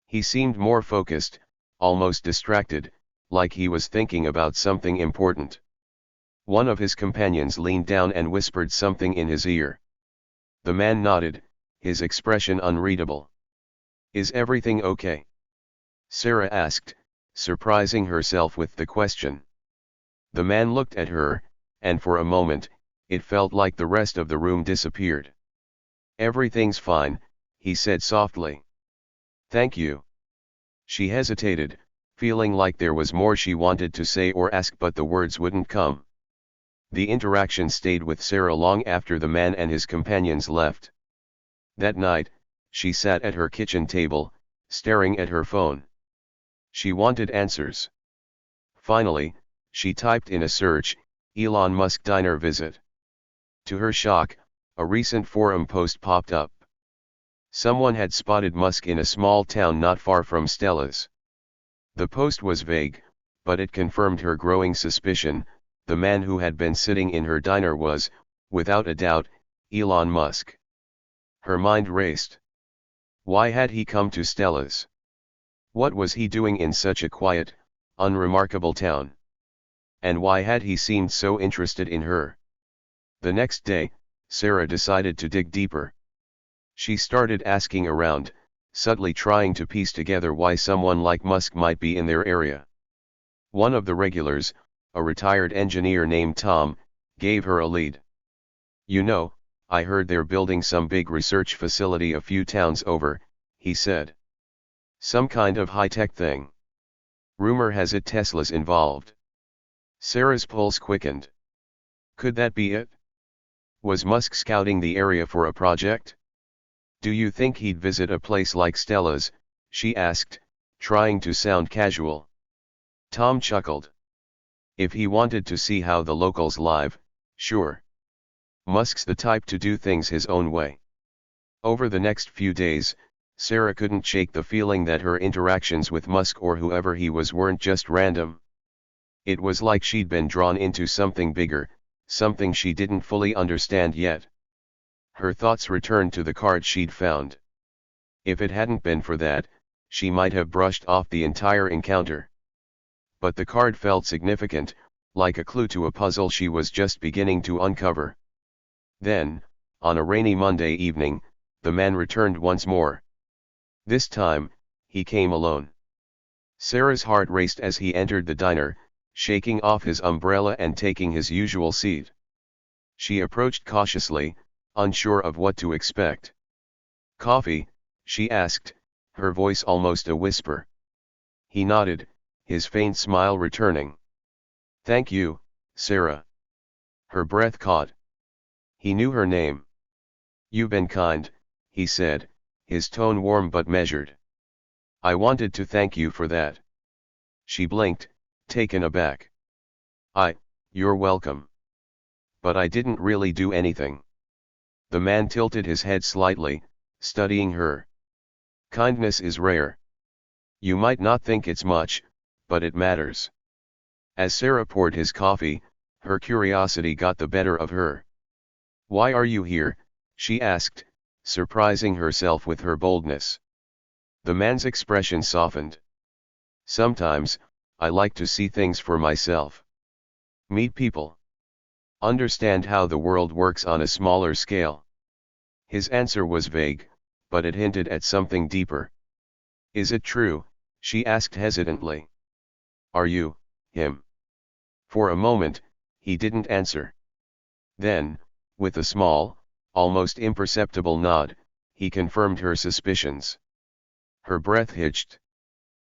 He seemed more focused, almost distracted, like he was thinking about something important. One of his companions leaned down and whispered something in his ear. The man nodded, his expression unreadable. Is everything okay? Sarah asked, surprising herself with the question. The man looked at her, and for a moment, it felt like the rest of the room disappeared. Everything's fine, he said softly. Thank you. She hesitated, feeling like there was more she wanted to say or ask, but the words wouldn't come. The interaction stayed with Sarah long after the man and his companions left. That night, she sat at her kitchen table, staring at her phone. She wanted answers. Finally, she typed in a search, Elon Musk diner visit. To her shock, a recent forum post popped up. Someone had spotted Musk in a small town not far from Stella's. The post was vague, but it confirmed her growing suspicion. The man who had been sitting in her diner was, without a doubt, Elon Musk. Her mind raced. Why had he come to Stella's? What was he doing in such a quiet, unremarkable town? And why had he seemed so interested in her? The next day, Sarah decided to dig deeper. She started asking around, subtly trying to piece together why someone like Musk might be in their area. One of the regulars, a retired engineer named Tom, gave her a lead. You know, I heard they're building some big research facility a few towns over, he said. Some kind of high-tech thing. Rumor has it Tesla's involved. Sarah's pulse quickened. Could that be it? Was Musk scouting the area for a project? Do you think he'd visit a place like Stella's? She asked, trying to sound casual. Tom chuckled. If he wanted to see how the locals live, sure. Musk's the type to do things his own way. Over the next few days, Sarah couldn't shake the feeling that her interactions with Musk or whoever he was weren't just random. It was like she'd been drawn into something bigger, something she didn't fully understand yet. Her thoughts returned to the card she'd found. If it hadn't been for that, she might have brushed off the entire encounter. But the card felt significant, like a clue to a puzzle she was just beginning to uncover. Then, on a rainy Monday evening, the man returned once more. This time, he came alone. Sarah's heart raced as he entered the diner, shaking off his umbrella and taking his usual seat. She approached cautiously, unsure of what to expect. Coffee? She asked, her voice almost a whisper. He nodded, his faint smile returning. Thank you, Sarah. Her breath caught. He knew her name. You've been kind, he said, his tone warm but measured. I wanted to thank you for that. She blinked, taken aback. You're welcome. But I didn't really do anything. The man tilted his head slightly, studying her. Kindness is rare. You might not think it's much, but it matters. As Sarah poured his coffee, her curiosity got the better of her. Why are you here? She asked, surprising herself with her boldness. The man's expression softened. Sometimes, I like to see things for myself. Meet people. Understand how the world works on a smaller scale. His answer was vague, but it hinted at something deeper. Is it true? She asked hesitantly. Are you, him? For a moment, he didn't answer. Then, with a small, almost imperceptible nod, he confirmed her suspicions. Her breath hitched.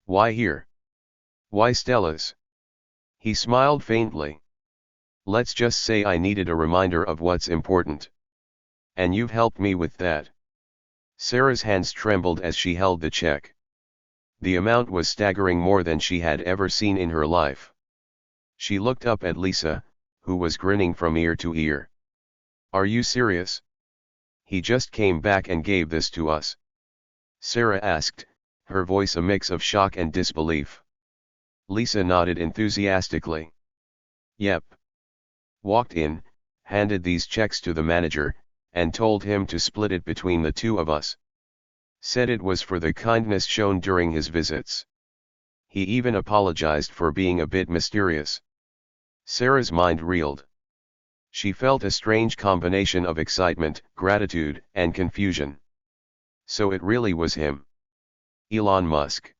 Why here? Why Stella's? He smiled faintly. Let's just say I needed a reminder of what's important. And you've helped me with that. Sarah's hands trembled as she held the check. The amount was staggering, more than she had ever seen in her life. She looked up at Lisa, who was grinning from ear to ear. "Are you serious? He just came back and gave this to us?" Sarah asked, her voice a mix of shock and disbelief. Lisa nodded enthusiastically. "Yep. Walked in, handed these checks to the manager, and told him to split it between the two of us. Said it was for the kindness shown during his visits. He even apologized for being a bit mysterious." Sarah's mind reeled. She felt a strange combination of excitement, gratitude, and confusion. So it really was him. Elon Musk.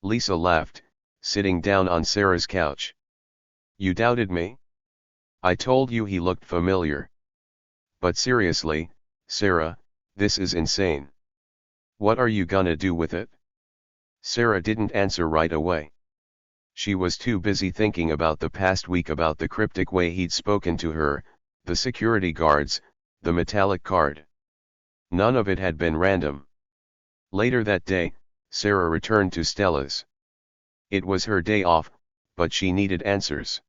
Lisa laughed, sitting down on Sarah's couch. "You doubted me? I told you he looked familiar. But seriously, Sarah, this is insane. What are you gonna do with it?" Sarah didn't answer right away. She was too busy thinking about the past week, about the cryptic way he'd spoken to her, the security guards, the metallic card. None of it had been random. Later that day, Sarah returned to Stella's. It was her day off, but she needed answers.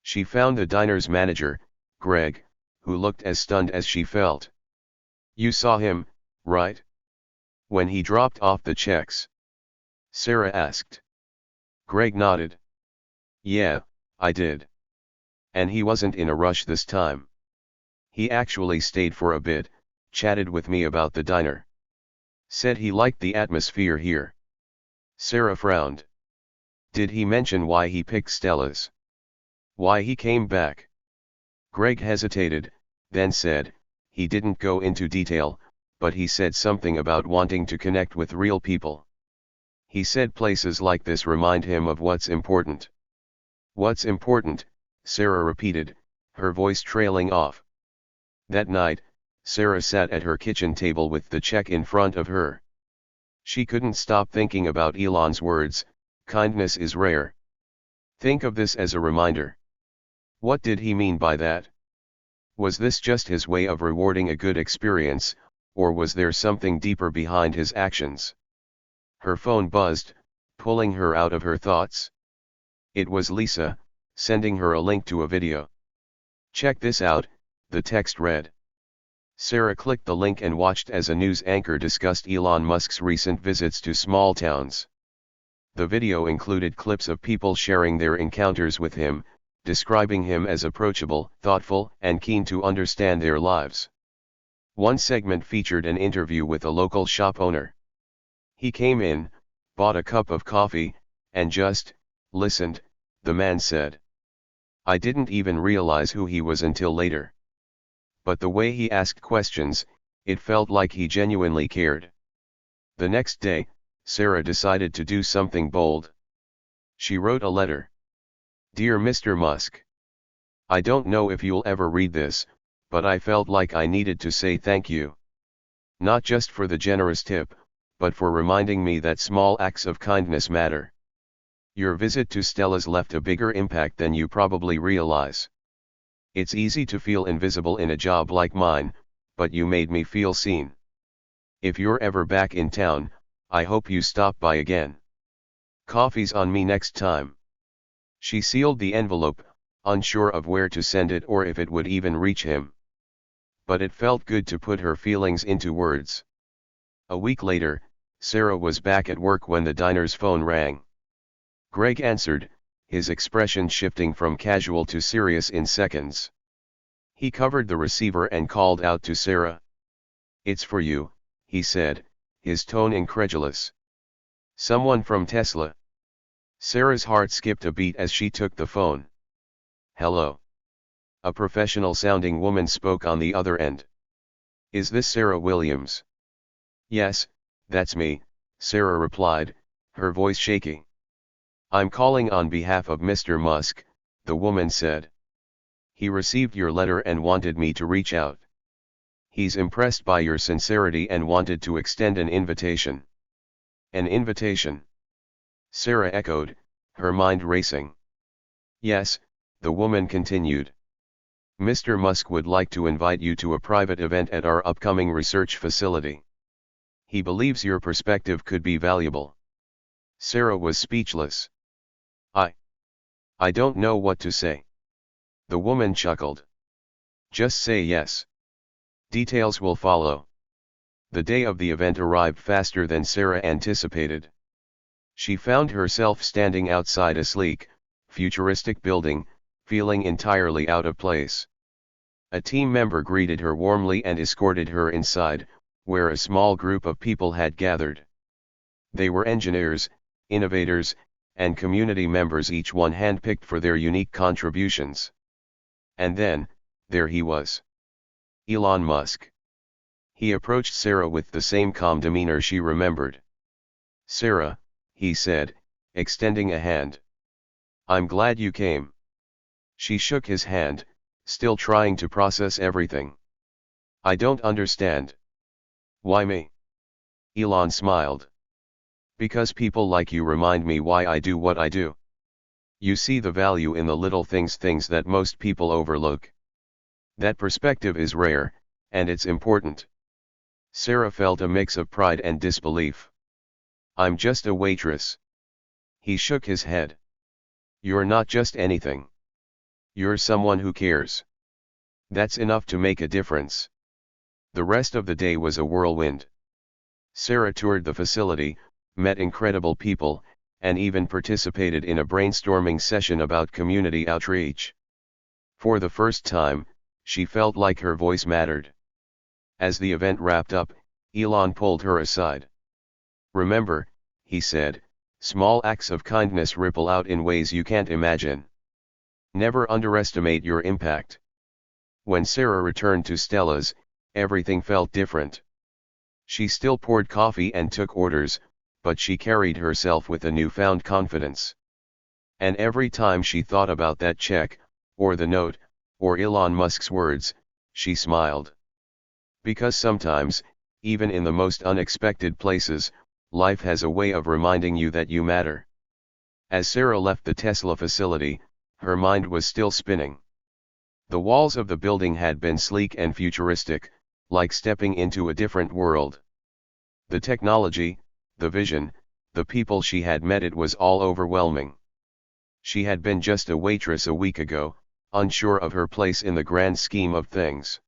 She found the diner's manager, Greg, who looked as stunned as she felt. "You saw him, right? When he dropped off the checks?" Sarah asked. Greg nodded. "Yeah, I did. And he wasn't in a rush this time. He actually stayed for a bit, chatted with me about the diner. Said he liked the atmosphere here." Sarah frowned. "Did he mention why he picked Stella's? Why he came back?" Greg hesitated, then said, "He didn't go into detail, but he said something about wanting to connect with real people. He said places like this remind him of what's important." "What's important?" Sarah repeated, her voice trailing off. That night, Sarah sat at her kitchen table with the check in front of her. She couldn't stop thinking about Elon's words, "Kindness is rare. Think of this as a reminder." What did he mean by that? Was this just his way of rewarding a good experience, or was there something deeper behind his actions? Her phone buzzed, pulling her out of her thoughts. It was Lisa, sending her a link to a video. "Check this out," the text read. Sarah clicked the link and watched as a news anchor discussed Elon Musk's recent visits to small towns. The video included clips of people sharing their encounters with him, describing him as approachable, thoughtful, and keen to understand their lives. One segment featured an interview with a local shop owner. "He came in, bought a cup of coffee, and just listened," the man said. "I didn't even realize who he was until later. But the way he asked questions, it felt like he genuinely cared." The next day, Sarah decided to do something bold. She wrote a letter. "Dear Mr. Musk, I don't know if you'll ever read this, but I felt like I needed to say thank you. Not just for the generous tip, but for reminding me that small acts of kindness matter. Your visit to Stella's left a bigger impact than you probably realize. It's easy to feel invisible in a job like mine, but you made me feel seen. If you're ever back in town, I hope you stop by again. Coffee's on me next time." She sealed the envelope, unsure of where to send it or if it would even reach him. But it felt good to put her feelings into words. A week later, Sarah was back at work when the diner's phone rang. Greg answered, his expression shifting from casual to serious in seconds. He covered the receiver and called out to Sarah. "It's for you," he said, his tone incredulous. "Someone from Tesla." Sarah's heart skipped a beat as she took the phone. "Hello." A professional-sounding woman spoke on the other end. "Is this Sarah Williams?" "Yes, that's me," Sarah replied, her voice shaking. "I'm calling on behalf of Mr. Musk," the woman said. "He received your letter and wanted me to reach out. He's impressed by your sincerity and wanted to extend an invitation." "An invitation?" Sarah echoed, her mind racing. "Yes," the woman continued. "Mr. Musk would like to invite you to a private event at our upcoming research facility. He believes your perspective could be valuable." Sarah was speechless. I. I don't know what to say. The woman chuckled. Just say yes. Details will follow. The day of the event arrived faster than Sarah anticipated. She found herself standing outside a sleek, futuristic building, feeling entirely out of place. A team member greeted her warmly and escorted her inside, where a small group of people had gathered. They were engineers, innovators, and community members, each one handpicked for their unique contributions. And then, there he was. Elon Musk. He approached Sarah with the same calm demeanor she remembered. "Sarah," he said, extending a hand. "I'm glad you came." She shook his hand, still trying to process everything. "I don't understand." "Why me?" Elon smiled. "Because people like you remind me why I do what I do. You see the value in the little things that most people overlook. That perspective is rare, and it's important." Sarah felt a mix of pride and disbelief. "I'm just a waitress." He shook his head. "You're not just anything. You're someone who cares. That's enough to make a difference." The rest of the day was a whirlwind. Sarah toured the facility, met incredible people, and even participated in a brainstorming session about community outreach. For the first time, she felt like her voice mattered. As the event wrapped up, Elon pulled her aside. "Remember," he said, "small acts of kindness ripple out in ways you can't imagine. Never underestimate your impact." When Sarah returned to Stella's, everything felt different. She still poured coffee and took orders, but she carried herself with a newfound confidence. And every time she thought about that check, or the note, or Elon Musk's words, she smiled. Because sometimes, even in the most unexpected places, life has a way of reminding you that you matter. As Sarah left the Tesla facility, her mind was still spinning. The walls of the building had been sleek and futuristic, like stepping into a different world. The technology, the vision, the people she had met, it was all overwhelming. She had been just a waitress a week ago, unsure of her place in the grand scheme of things.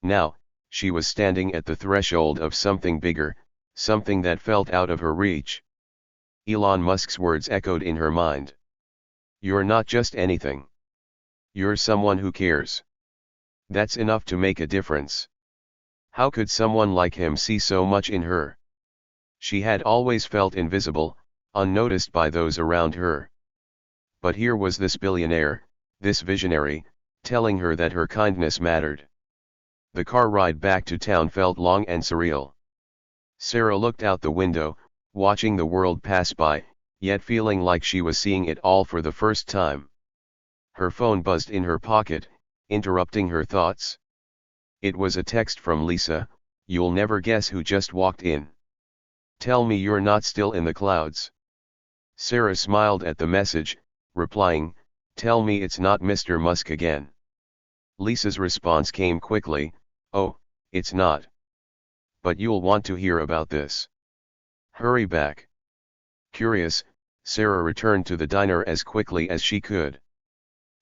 Now, she was standing at the threshold of something bigger, something that felt out of her reach. Elon Musk's words echoed in her mind. "You're not just anything. You're someone who cares. That's enough to make a difference." How could someone like him see so much in her? She had always felt invisible, unnoticed by those around her. But here was this billionaire, this visionary, telling her that her kindness mattered. The car ride back to town felt long and surreal. Sarah looked out the window, watching the world pass by, yet feeling like she was seeing it all for the first time. Her phone buzzed in her pocket, interrupting her thoughts. It was a text from Lisa. "You'll never guess who just walked in. Tell me you're not still in the clouds." Sarah smiled at the message, replying, "Tell me it's not Mr. Musk again." Lisa's response came quickly, "Oh, it's not. But you'll want to hear about this. Hurry back." Curious, Sarah returned to the diner as quickly as she could.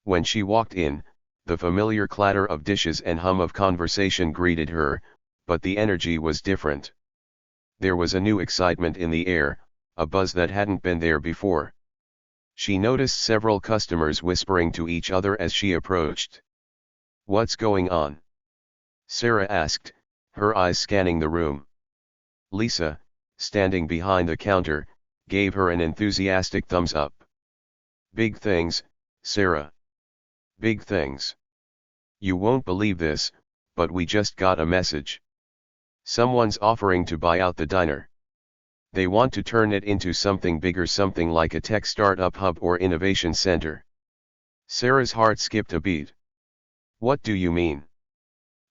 When she walked in, the familiar clatter of dishes and hum of conversation greeted her, but the energy was different. There was a new excitement in the air, a buzz that hadn't been there before. She noticed several customers whispering to each other as she approached. "What's going on?" Sarah asked, her eyes scanning the room. Lisa, standing behind the counter, gave her an enthusiastic thumbs up. "Big things, Sarah. Big things. You won't believe this, but we just got a message. Someone's offering to buy out the diner. They want to turn it into something bigger, something like a tech startup hub or innovation center." Sarah's heart skipped a beat. "What do you mean?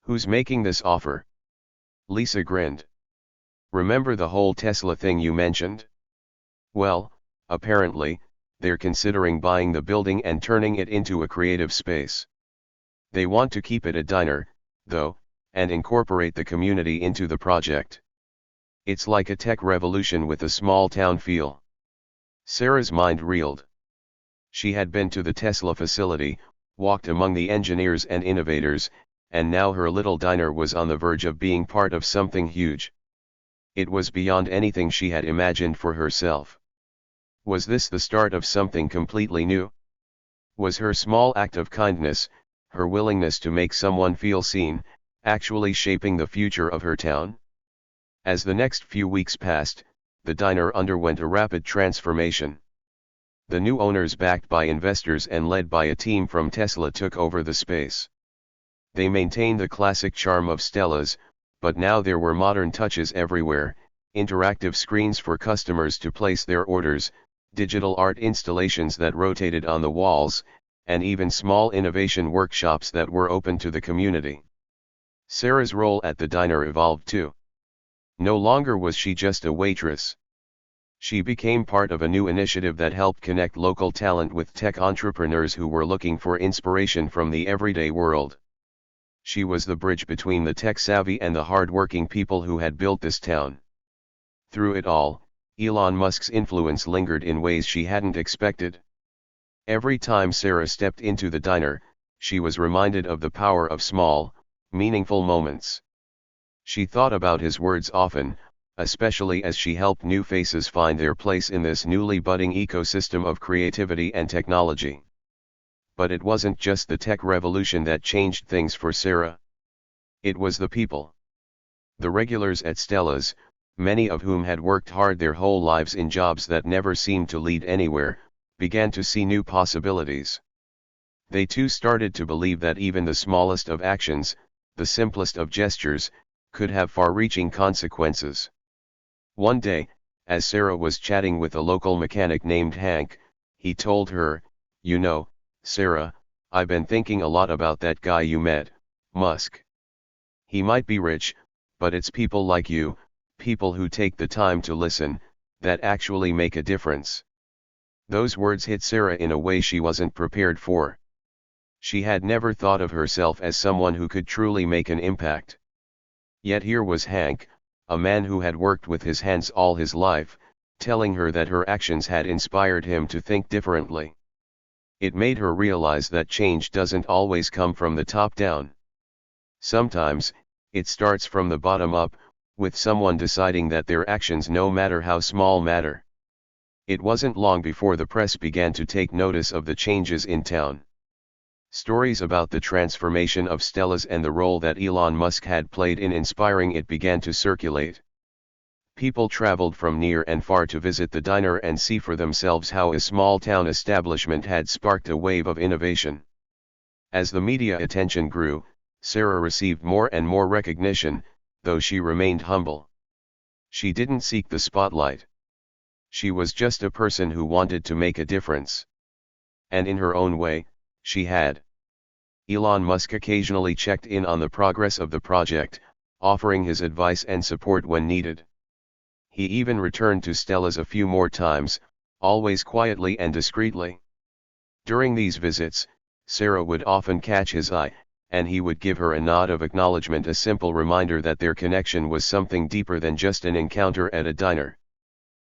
Who's making this offer?" Lisa grinned. "Remember the whole Tesla thing you mentioned? Well, apparently, they're considering buying the building and turning it into a creative space. They want to keep it a diner, though, and incorporate the community into the project. It's like a tech revolution with a small town feel." Sarah's mind reeled. She had been to the Tesla facility, walked among the engineers and innovators, and now her little diner was on the verge of being part of something huge. It was beyond anything she had imagined for herself. Was this the start of something completely new? Was her small act of kindness, her willingness to make someone feel seen, actually shaping the future of her town? As the next few weeks passed, the diner underwent a rapid transformation. The new owners, backed by investors and led by a team from Tesla, took over the space. They maintained the classic charm of Stella's, but now there were modern touches everywhere: interactive screens for customers to place their orders, digital art installations that rotated on the walls, and even small innovation workshops that were open to the community. Sarah's role at the diner evolved too. No longer was she just a waitress. She became part of a new initiative that helped connect local talent with tech entrepreneurs who were looking for inspiration from the everyday world. She was the bridge between the tech-savvy and the hard-working people who had built this town. Through it all, Elon Musk's influence lingered in ways she hadn't expected. Every time Sarah stepped into the diner, she was reminded of the power of small, meaningful moments. She thought about his words often, especially as she helped new faces find their place in this newly budding ecosystem of creativity and technology. But it wasn't just the tech revolution that changed things for Sarah. It was the people. The regulars at Stella's, many of whom had worked hard their whole lives in jobs that never seemed to lead anywhere, began to see new possibilities. They too started to believe that even the smallest of actions, the simplest of gestures, could have far-reaching consequences. One day, as Sarah was chatting with a local mechanic named Hank, he told her, "You know, Sarah, I've been thinking a lot about that guy you met, Musk. He might be rich, but it's people like you, people who take the time to listen, that actually make a difference." Those words hit Sarah in a way she wasn't prepared for. She had never thought of herself as someone who could truly make an impact. Yet here was Hank, a man who had worked with his hands all his life, telling her that her actions had inspired him to think differently. It made her realize that change doesn't always come from the top down. Sometimes, it starts from the bottom up, with someone deciding that their actions, no matter how small, matter. It wasn't long before the press began to take notice of the changes in town. Stories about the transformation of Stella's and the role that Elon Musk had played in inspiring it began to circulate. People traveled from near and far to visit the diner and see for themselves how a small-town establishment had sparked a wave of innovation. As the media attention grew, Sarah received more and more recognition, though she remained humble. She didn't seek the spotlight. She was just a person who wanted to make a difference. And in her own way, she had. Elon Musk occasionally checked in on the progress of the project, offering his advice and support when needed. He even returned to Stella's a few more times, always quietly and discreetly. During these visits, Sarah would often catch his eye, and he would give her a nod of acknowledgement, a simple reminder that their connection was something deeper than just an encounter at a diner.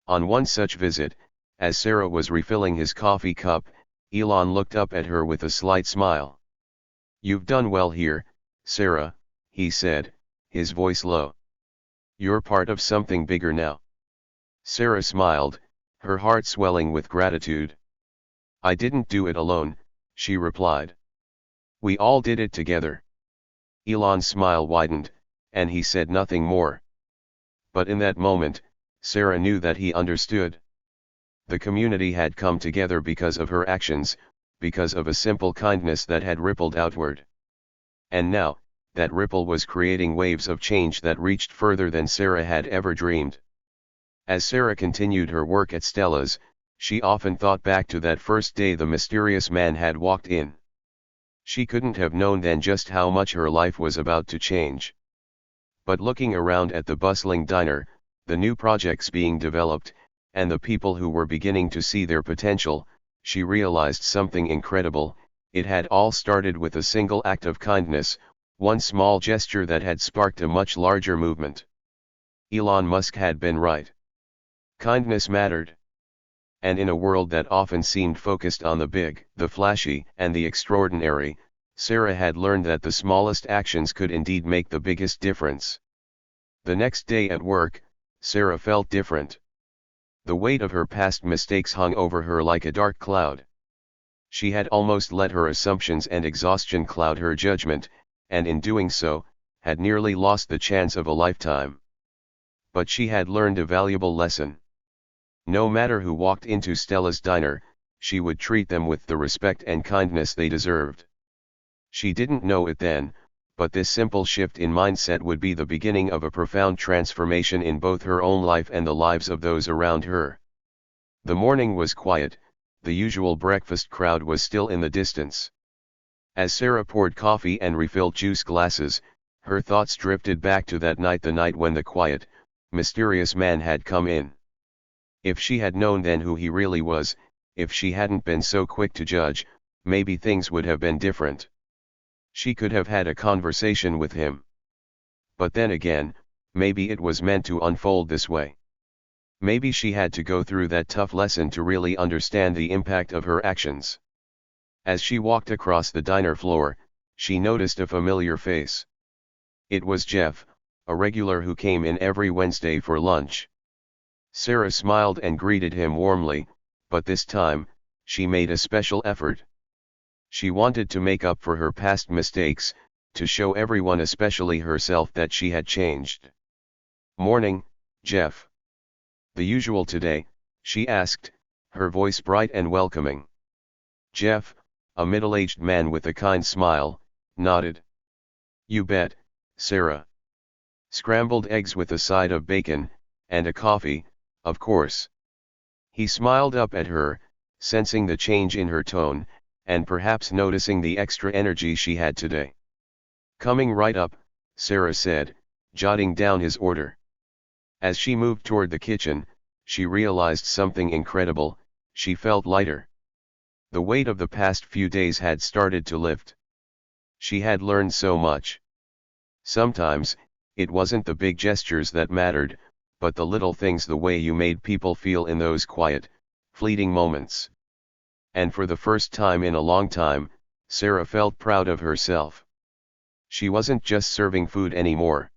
On one such visit, as Sarah was refilling his coffee cup, Elon looked up at her with a slight smile. "You've done well here, Sarah," he said, his voice low. "You're part of something bigger now." Sarah smiled, her heart swelling with gratitude. "I didn't do it alone," she replied. "We all did it together." Elon's smile widened, and he said nothing more. But in that moment, Sarah knew that he understood. The community had come together because of her actions, because of a simple kindness that had rippled outward. And now, that ripple was creating waves of change that reached further than Sarah had ever dreamed. As Sarah continued her work at Stella's, she often thought back to that first day the mysterious man had walked in. She couldn't have known then just how much her life was about to change. But looking around at the bustling diner, the new projects being developed, and the people who were beginning to see their potential, she realized something incredible. It had all started with a single act of kindness, one small gesture that had sparked a much larger movement. Elon Musk had been right. Kindness mattered. and in a world that often seemed focused on the big, the flashy, and the extraordinary, Sarah had learned that the smallest actions could indeed make the biggest difference. The next day at work, Sarah felt different. The weight of her past mistakes hung over her like a dark cloud. She had almost let her assumptions and exhaustion cloud her judgment, and in doing so, had nearly lost the chance of a lifetime. But she had learned a valuable lesson. No matter who walked into Stella's diner, she would treat them with the respect and kindness they deserved. She didn't know it then, but this simple shift in mindset would be the beginning of a profound transformation in both her own life and the lives of those around her. The morning was quiet, the usual breakfast crowd was still in the distance. As Sarah poured coffee and refilled juice glasses, her thoughts drifted back to that night, the night when the quiet, mysterious man had come in. If she had known then who he really was, if she hadn't been so quick to judge, maybe things would have been different. She could have had a conversation with him. But then again, maybe it was meant to unfold this way. Maybe she had to go through that tough lesson to really understand the impact of her actions. As she walked across the diner floor, she noticed a familiar face. It was Jeff, a regular who came in every Wednesday for lunch. Sarah smiled and greeted him warmly, but this time, she made a special effort. She wanted to make up for her past mistakes, to show everyone, especially herself, that she had changed. "Morning, Jeff. The usual today?" she asked, her voice bright and welcoming. Jeff, a middle-aged man with a kind smile, nodded. "You bet, Sarah. Scrambled eggs with a side of bacon, and a coffee, of course." He smiled up at her, sensing the change in her tone, and perhaps noticing the extra energy she had today. "Coming right up," Sarah said, jotting down his order. As she moved toward the kitchen, she realized something incredible. She felt lighter. The weight of the past few days had started to lift. She had learned so much. Sometimes, it wasn't the big gestures that mattered, but the little things, the way you made people feel in those quiet, fleeting moments. And for the first time in a long time, Sarah felt proud of herself. She wasn't just serving food anymore.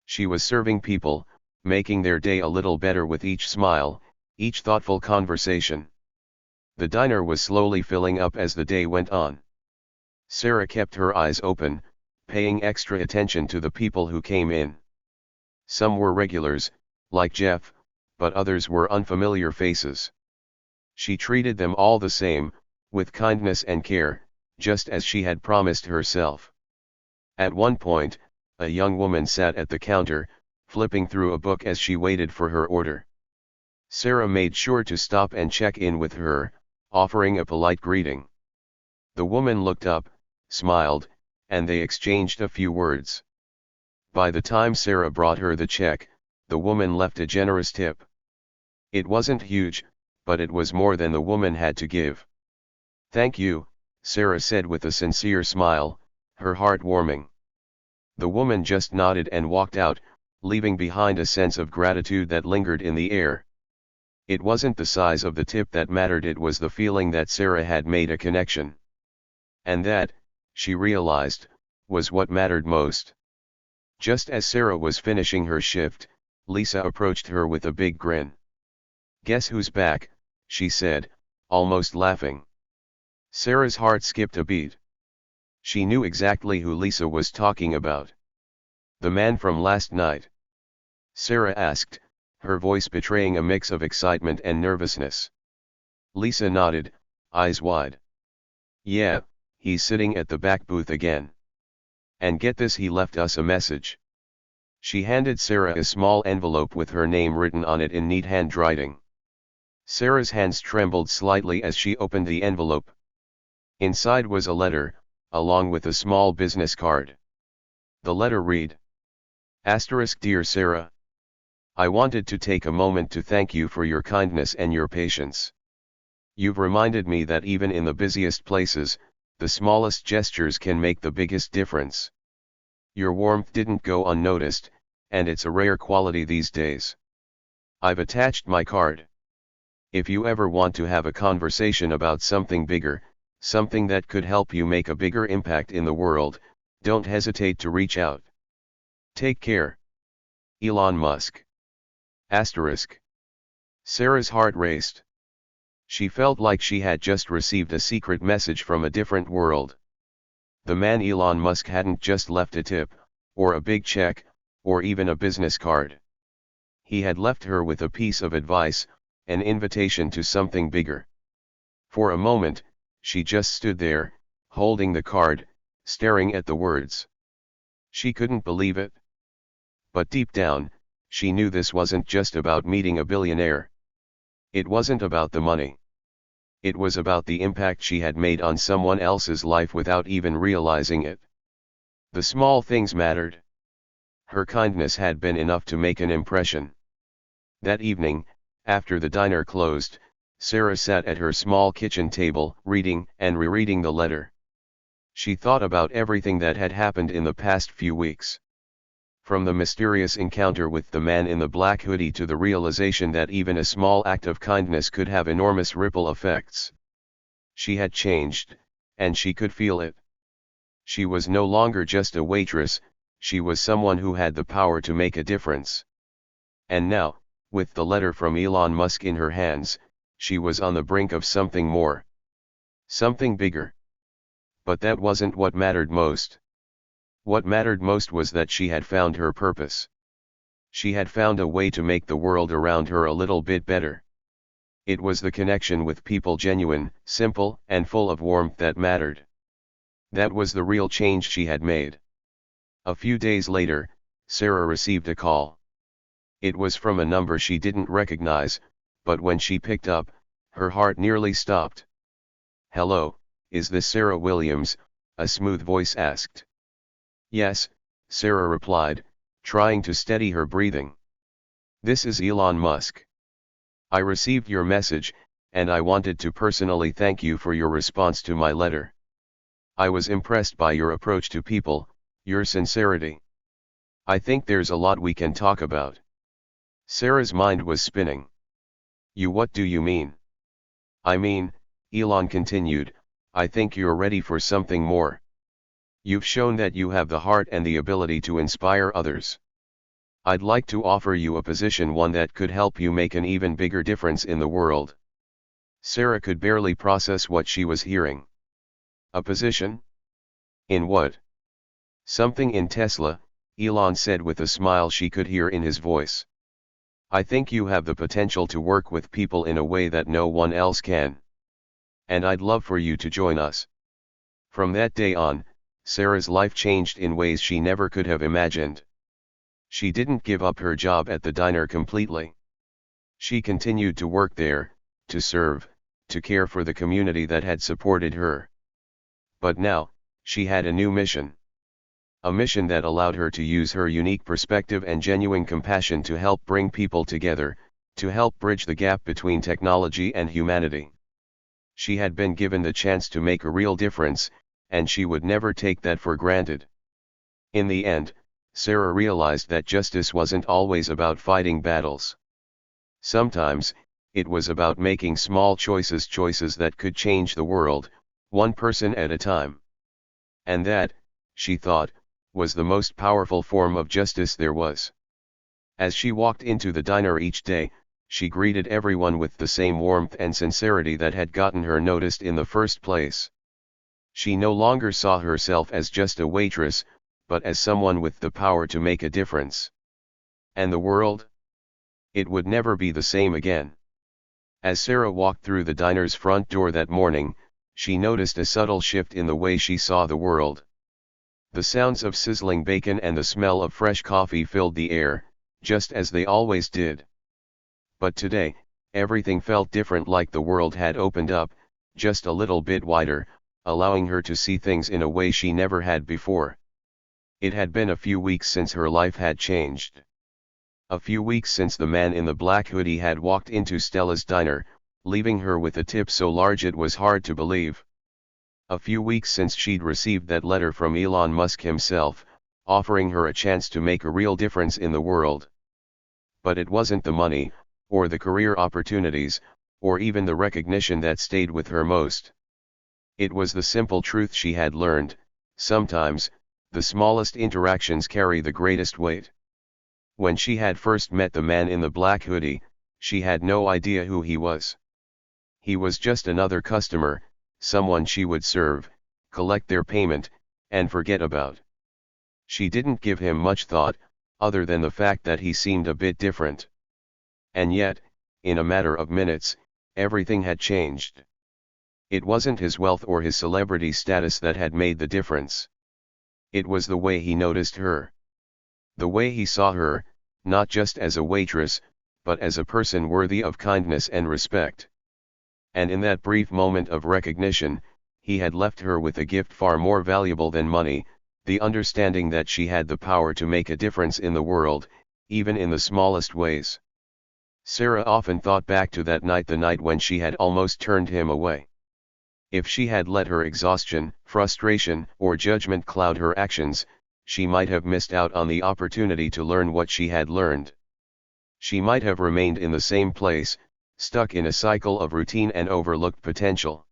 She was serving people, making their day a little better with each smile, each thoughtful conversation. The diner was slowly filling up as the day went on. Sarah kept her eyes open, paying extra attention to the people who came in. Some were regulars, like Jeff, but others were unfamiliar faces. She treated them all the same, with kindness and care, just as she had promised herself. At one point, a young woman sat at the counter, flipping through a book as she waited for her order. Sarah made sure to stop and check in with her, offering a polite greeting. The woman looked up, smiled, and they exchanged a few words. By the time Sarah brought her the check, the woman left a generous tip. It wasn't huge, but it was more than the woman had to give. "Thank you," Sarah said with a sincere smile, her heart warming. The woman just nodded and walked out, leaving behind a sense of gratitude that lingered in the air. It wasn't the size of the tip that mattered, it was the feeling that Sarah had made a connection. And that, she realized, was what mattered most. Just as Sarah was finishing her shift, Lisa approached her with a big grin. "Guess who's back?" she said, almost laughing. Sarah's heart skipped a beat. She knew exactly who Lisa was talking about. "The man from last night?" Sarah asked, her voice betraying a mix of excitement and nervousness. Lisa nodded, eyes wide. "Yeah, he's sitting at the back booth again. And get this, he left us a message." She handed Sarah a small envelope with her name written on it in neat handwriting. Sarah's hands trembled slightly as she opened the envelope. Inside was a letter, along with a small business card. The letter read, "Dear Sarah. I wanted to take a moment to thank you for your kindness and your patience. You've reminded me that even in the busiest places, the smallest gestures can make the biggest difference. Your warmth didn't go unnoticed, and it's a rare quality these days. I've attached my card. If you ever want to have a conversation about something bigger, something that could help you make a bigger impact in the world, don't hesitate to reach out. Take care. Elon Musk. Asterisk. Sarah's heart raced. She felt like she had just received a secret message from a different world. The man Elon Musk hadn't just left a tip, or a big check, or even a business card. He had left her with a piece of advice, an invitation to something bigger. For a moment, she just stood there, holding the card, staring at the words. She couldn't believe it. But deep down, she knew this wasn't just about meeting a billionaire. It wasn't about the money. It was about the impact she had made on someone else's life without even realizing it. The small things mattered. Her kindness had been enough to make an impression. That evening, after the diner closed, Sarah sat at her small kitchen table, reading and rereading the letter. She thought about everything that had happened in the past few weeks. From the mysterious encounter with the man in the black hoodie to the realization that even a small act of kindness could have enormous ripple effects. She had changed, and she could feel it. She was no longer just a waitress, she was someone who had the power to make a difference. And now, with the letter from Elon Musk in her hands, she was on the brink of something more. Something bigger. But that wasn't what mattered most. What mattered most was that she had found her purpose. She had found a way to make the world around her a little bit better. It was the connection with people, genuine, simple, and full of warmth, that mattered. That was the real change she had made. A few days later, Sarah received a call. It was from a number she didn't recognize, but when she picked up, her heart nearly stopped. "Hello, is this Sarah Williams?" a smooth voice asked. "Yes," Sarah replied, trying to steady her breathing. "This is Elon Musk. I received your message, and I wanted to personally thank you for your response to my letter. I was impressed by your approach to people, your sincerity. I think there's a lot we can talk about." Sarah's mind was spinning. What do you mean?" "I mean," Elon continued, "I think you're ready for something more. You've shown that you have the heart and the ability to inspire others. I'd like to offer you a position, one that could help you make an even bigger difference in the world." Sarah could barely process what she was hearing. A position? In what? "Something in Tesla," Elon said with a smile she could hear in his voice. "I think you have the potential to work with people in a way that no one else can. And I'd love for you to join us." From that day on, Sarah's life changed in ways she never could have imagined. She didn't give up her job at the diner completely. She continued to work there, to serve, to care for the community that had supported her. But now, she had a new mission. A mission that allowed her to use her unique perspective and genuine compassion to help bring people together, to help bridge the gap between technology and humanity. She had been given the chance to make a real difference, and she would never take that for granted. In the end, Sarah realized that justice wasn't always about fighting battles. Sometimes, it was about making small choices that could change the world, one person at a time. And that, she thought, was the most powerful form of justice there was. As she walked into the diner each day, she greeted everyone with the same warmth and sincerity that had gotten her noticed in the first place. She no longer saw herself as just a waitress, but as someone with the power to make a difference. And the world? It would never be the same again. As Sarah walked through the diner's front door that morning, she noticed a subtle shift in the way she saw the world. The sounds of sizzling bacon and the smell of fresh coffee filled the air, just as they always did. But today, everything felt different, like the world had opened up, just a little bit wider, allowing her to see things in a way she never had before. It had been a few weeks since her life had changed. A few weeks since the man in the black hoodie had walked into Stella's diner, leaving her with a tip so large it was hard to believe. A few weeks since she'd received that letter from Elon Musk himself, offering her a chance to make a real difference in the world. But it wasn't the money, or the career opportunities, or even the recognition that stayed with her most. It was the simple truth she had learned: sometimes, the smallest interactions carry the greatest weight. When she had first met the man in the black hoodie, she had no idea who he was. He was just another customer, someone she would serve, collect their payment, and forget about. She didn't give him much thought, other than the fact that he seemed a bit different. And yet, in a matter of minutes, everything had changed. It wasn't his wealth or his celebrity status that had made the difference. It was the way he noticed her. The way he saw her, not just as a waitress, but as a person worthy of kindness and respect. And in that brief moment of recognition, he had left her with a gift far more valuable than money, the understanding that she had the power to make a difference in the world, even in the smallest ways. Sarah often thought back to that night, the night when she had almost turned him away. If she had let her exhaustion, frustration, or judgment cloud her actions, she might have missed out on the opportunity to learn what she had learned. She might have remained in the same place, stuck in a cycle of routine and overlooked potential.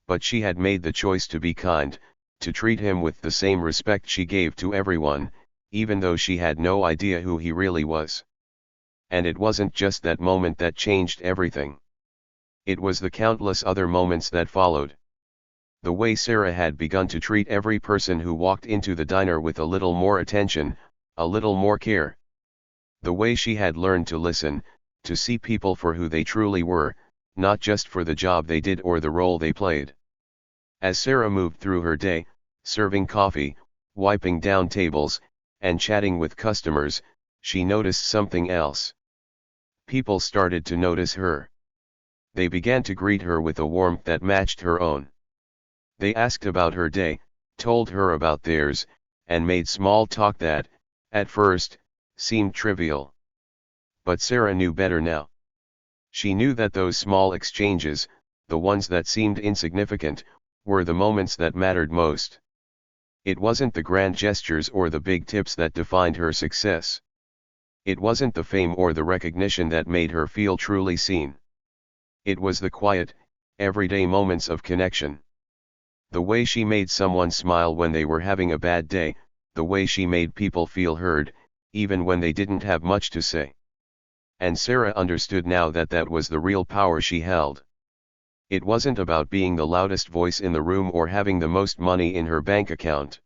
But she had made the choice to be kind, to treat him with the same respect she gave to everyone, even though she had no idea who he really was. And it wasn't just that moment that changed everything. It was the countless other moments that followed. The way Sarah had begun to treat every person who walked into the diner with a little more attention, a little more care. The way she had learned to listen, to see people for who they truly were, not just for the job they did or the role they played. As Sarah moved through her day, serving coffee, wiping down tables, and chatting with customers, she noticed something else. People started to notice her. They began to greet her with a warmth that matched her own. They asked about her day, told her about theirs, and made small talk that, at first, seemed trivial. But Sarah knew better now. She knew that those small exchanges, the ones that seemed insignificant, were the moments that mattered most. It wasn't the grand gestures or the big tips that defined her success. It wasn't the fame or the recognition that made her feel truly seen. It was the quiet, everyday moments of connection. The way she made someone smile when they were having a bad day, the way she made people feel heard, even when they didn't have much to say. And Sarah understood now that that was the real power she held. It wasn't about being the loudest voice in the room or having the most money in her bank account.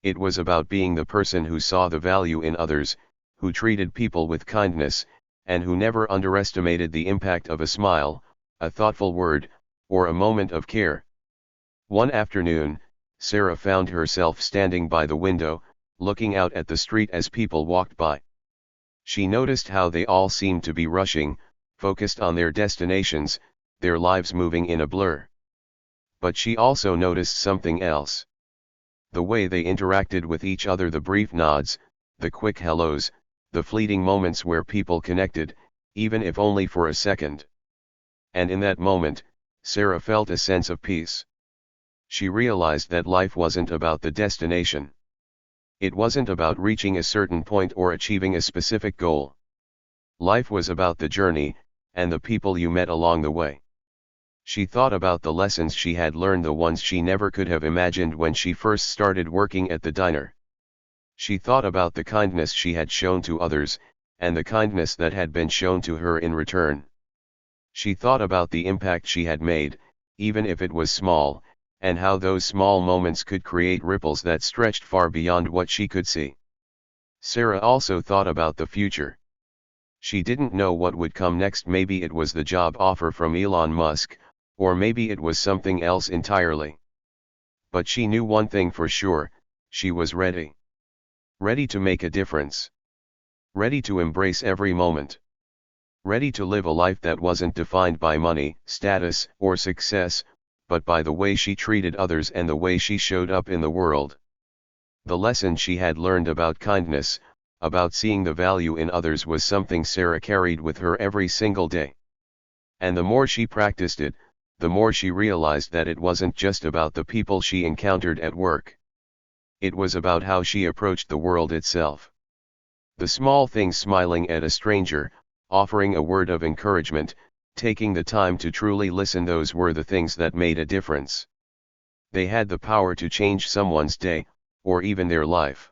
It was about being the person who saw the value in others, who treated people with kindness, and who never underestimated the impact of a smile, a thoughtful word, or a moment of care. One afternoon, Sarah found herself standing by the window, looking out at the street as people walked by. She noticed how they all seemed to be rushing, focused on their destinations, their lives moving in a blur. But she also noticed something else. The way they interacted with each other, the brief nods, the quick hellos, the fleeting moments where people connected, even if only for a second. And in that moment, Sarah felt a sense of peace. She realized that life wasn't about the destination. It wasn't about reaching a certain point or achieving a specific goal. Life was about the journey, and the people you met along the way. She thought about the lessons she had learned, the ones she never could have imagined when she first started working at the diner. She thought about the kindness she had shown to others, and the kindness that had been shown to her in return. She thought about the impact she had made, even if it was small, and how those small moments could create ripples that stretched far beyond what she could see. Sarah also thought about the future. She didn't know what would come next. Maybe it was the job offer from Elon Musk, or maybe it was something else entirely. But she knew one thing for sure: she was ready. Ready to make a difference. Ready to embrace every moment. Ready to live a life that wasn't defined by money, status, or success, but by the way she treated others and the way she showed up in the world. The lesson she had learned about kindness, about seeing the value in others, was something Sarah carried with her every single day. And the more she practiced it, the more she realized that it wasn't just about the people she encountered at work. It was about how she approached the world itself. The small things: smiling at a stranger, offering a word of encouragement, taking the time to truly listen, those were the things that made a difference. They had the power to change someone's day, or even their life.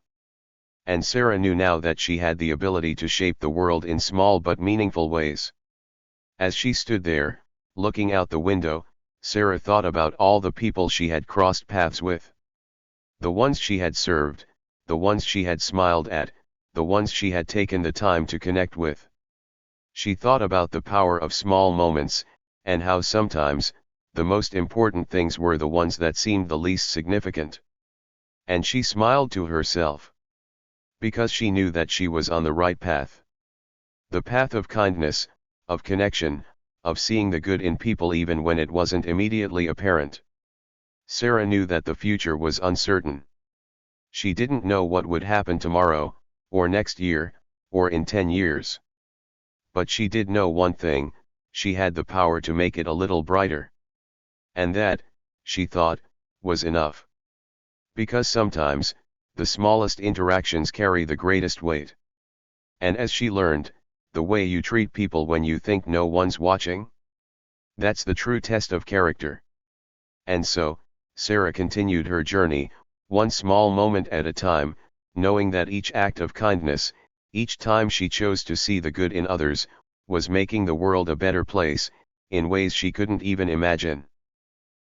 And Sarah knew now that she had the ability to shape the world in small but meaningful ways. As she stood there, looking out the window, Sarah thought about all the people she had crossed paths with. The ones she had served, the ones she had smiled at, the ones she had taken the time to connect with. She thought about the power of small moments, and how sometimes, the most important things were the ones that seemed the least significant. And she smiled to herself. Because she knew that she was on the right path. The path of kindness, of connection, of seeing the good in people even when it wasn't immediately apparent. Sarah knew that the future was uncertain. She didn't know what would happen tomorrow, or next year, or in 10 years. But she did know one thing: she had the power to make it a little brighter. And that, she thought, was enough. Because sometimes, the smallest interactions carry the greatest weight. And as she learned, the way you treat people when you think no one's watching? That's the true test of character. And so, Sarah continued her journey, one small moment at a time, knowing that each act of kindness, each time she chose to see the good in others, was making the world a better place, in ways she couldn't even imagine.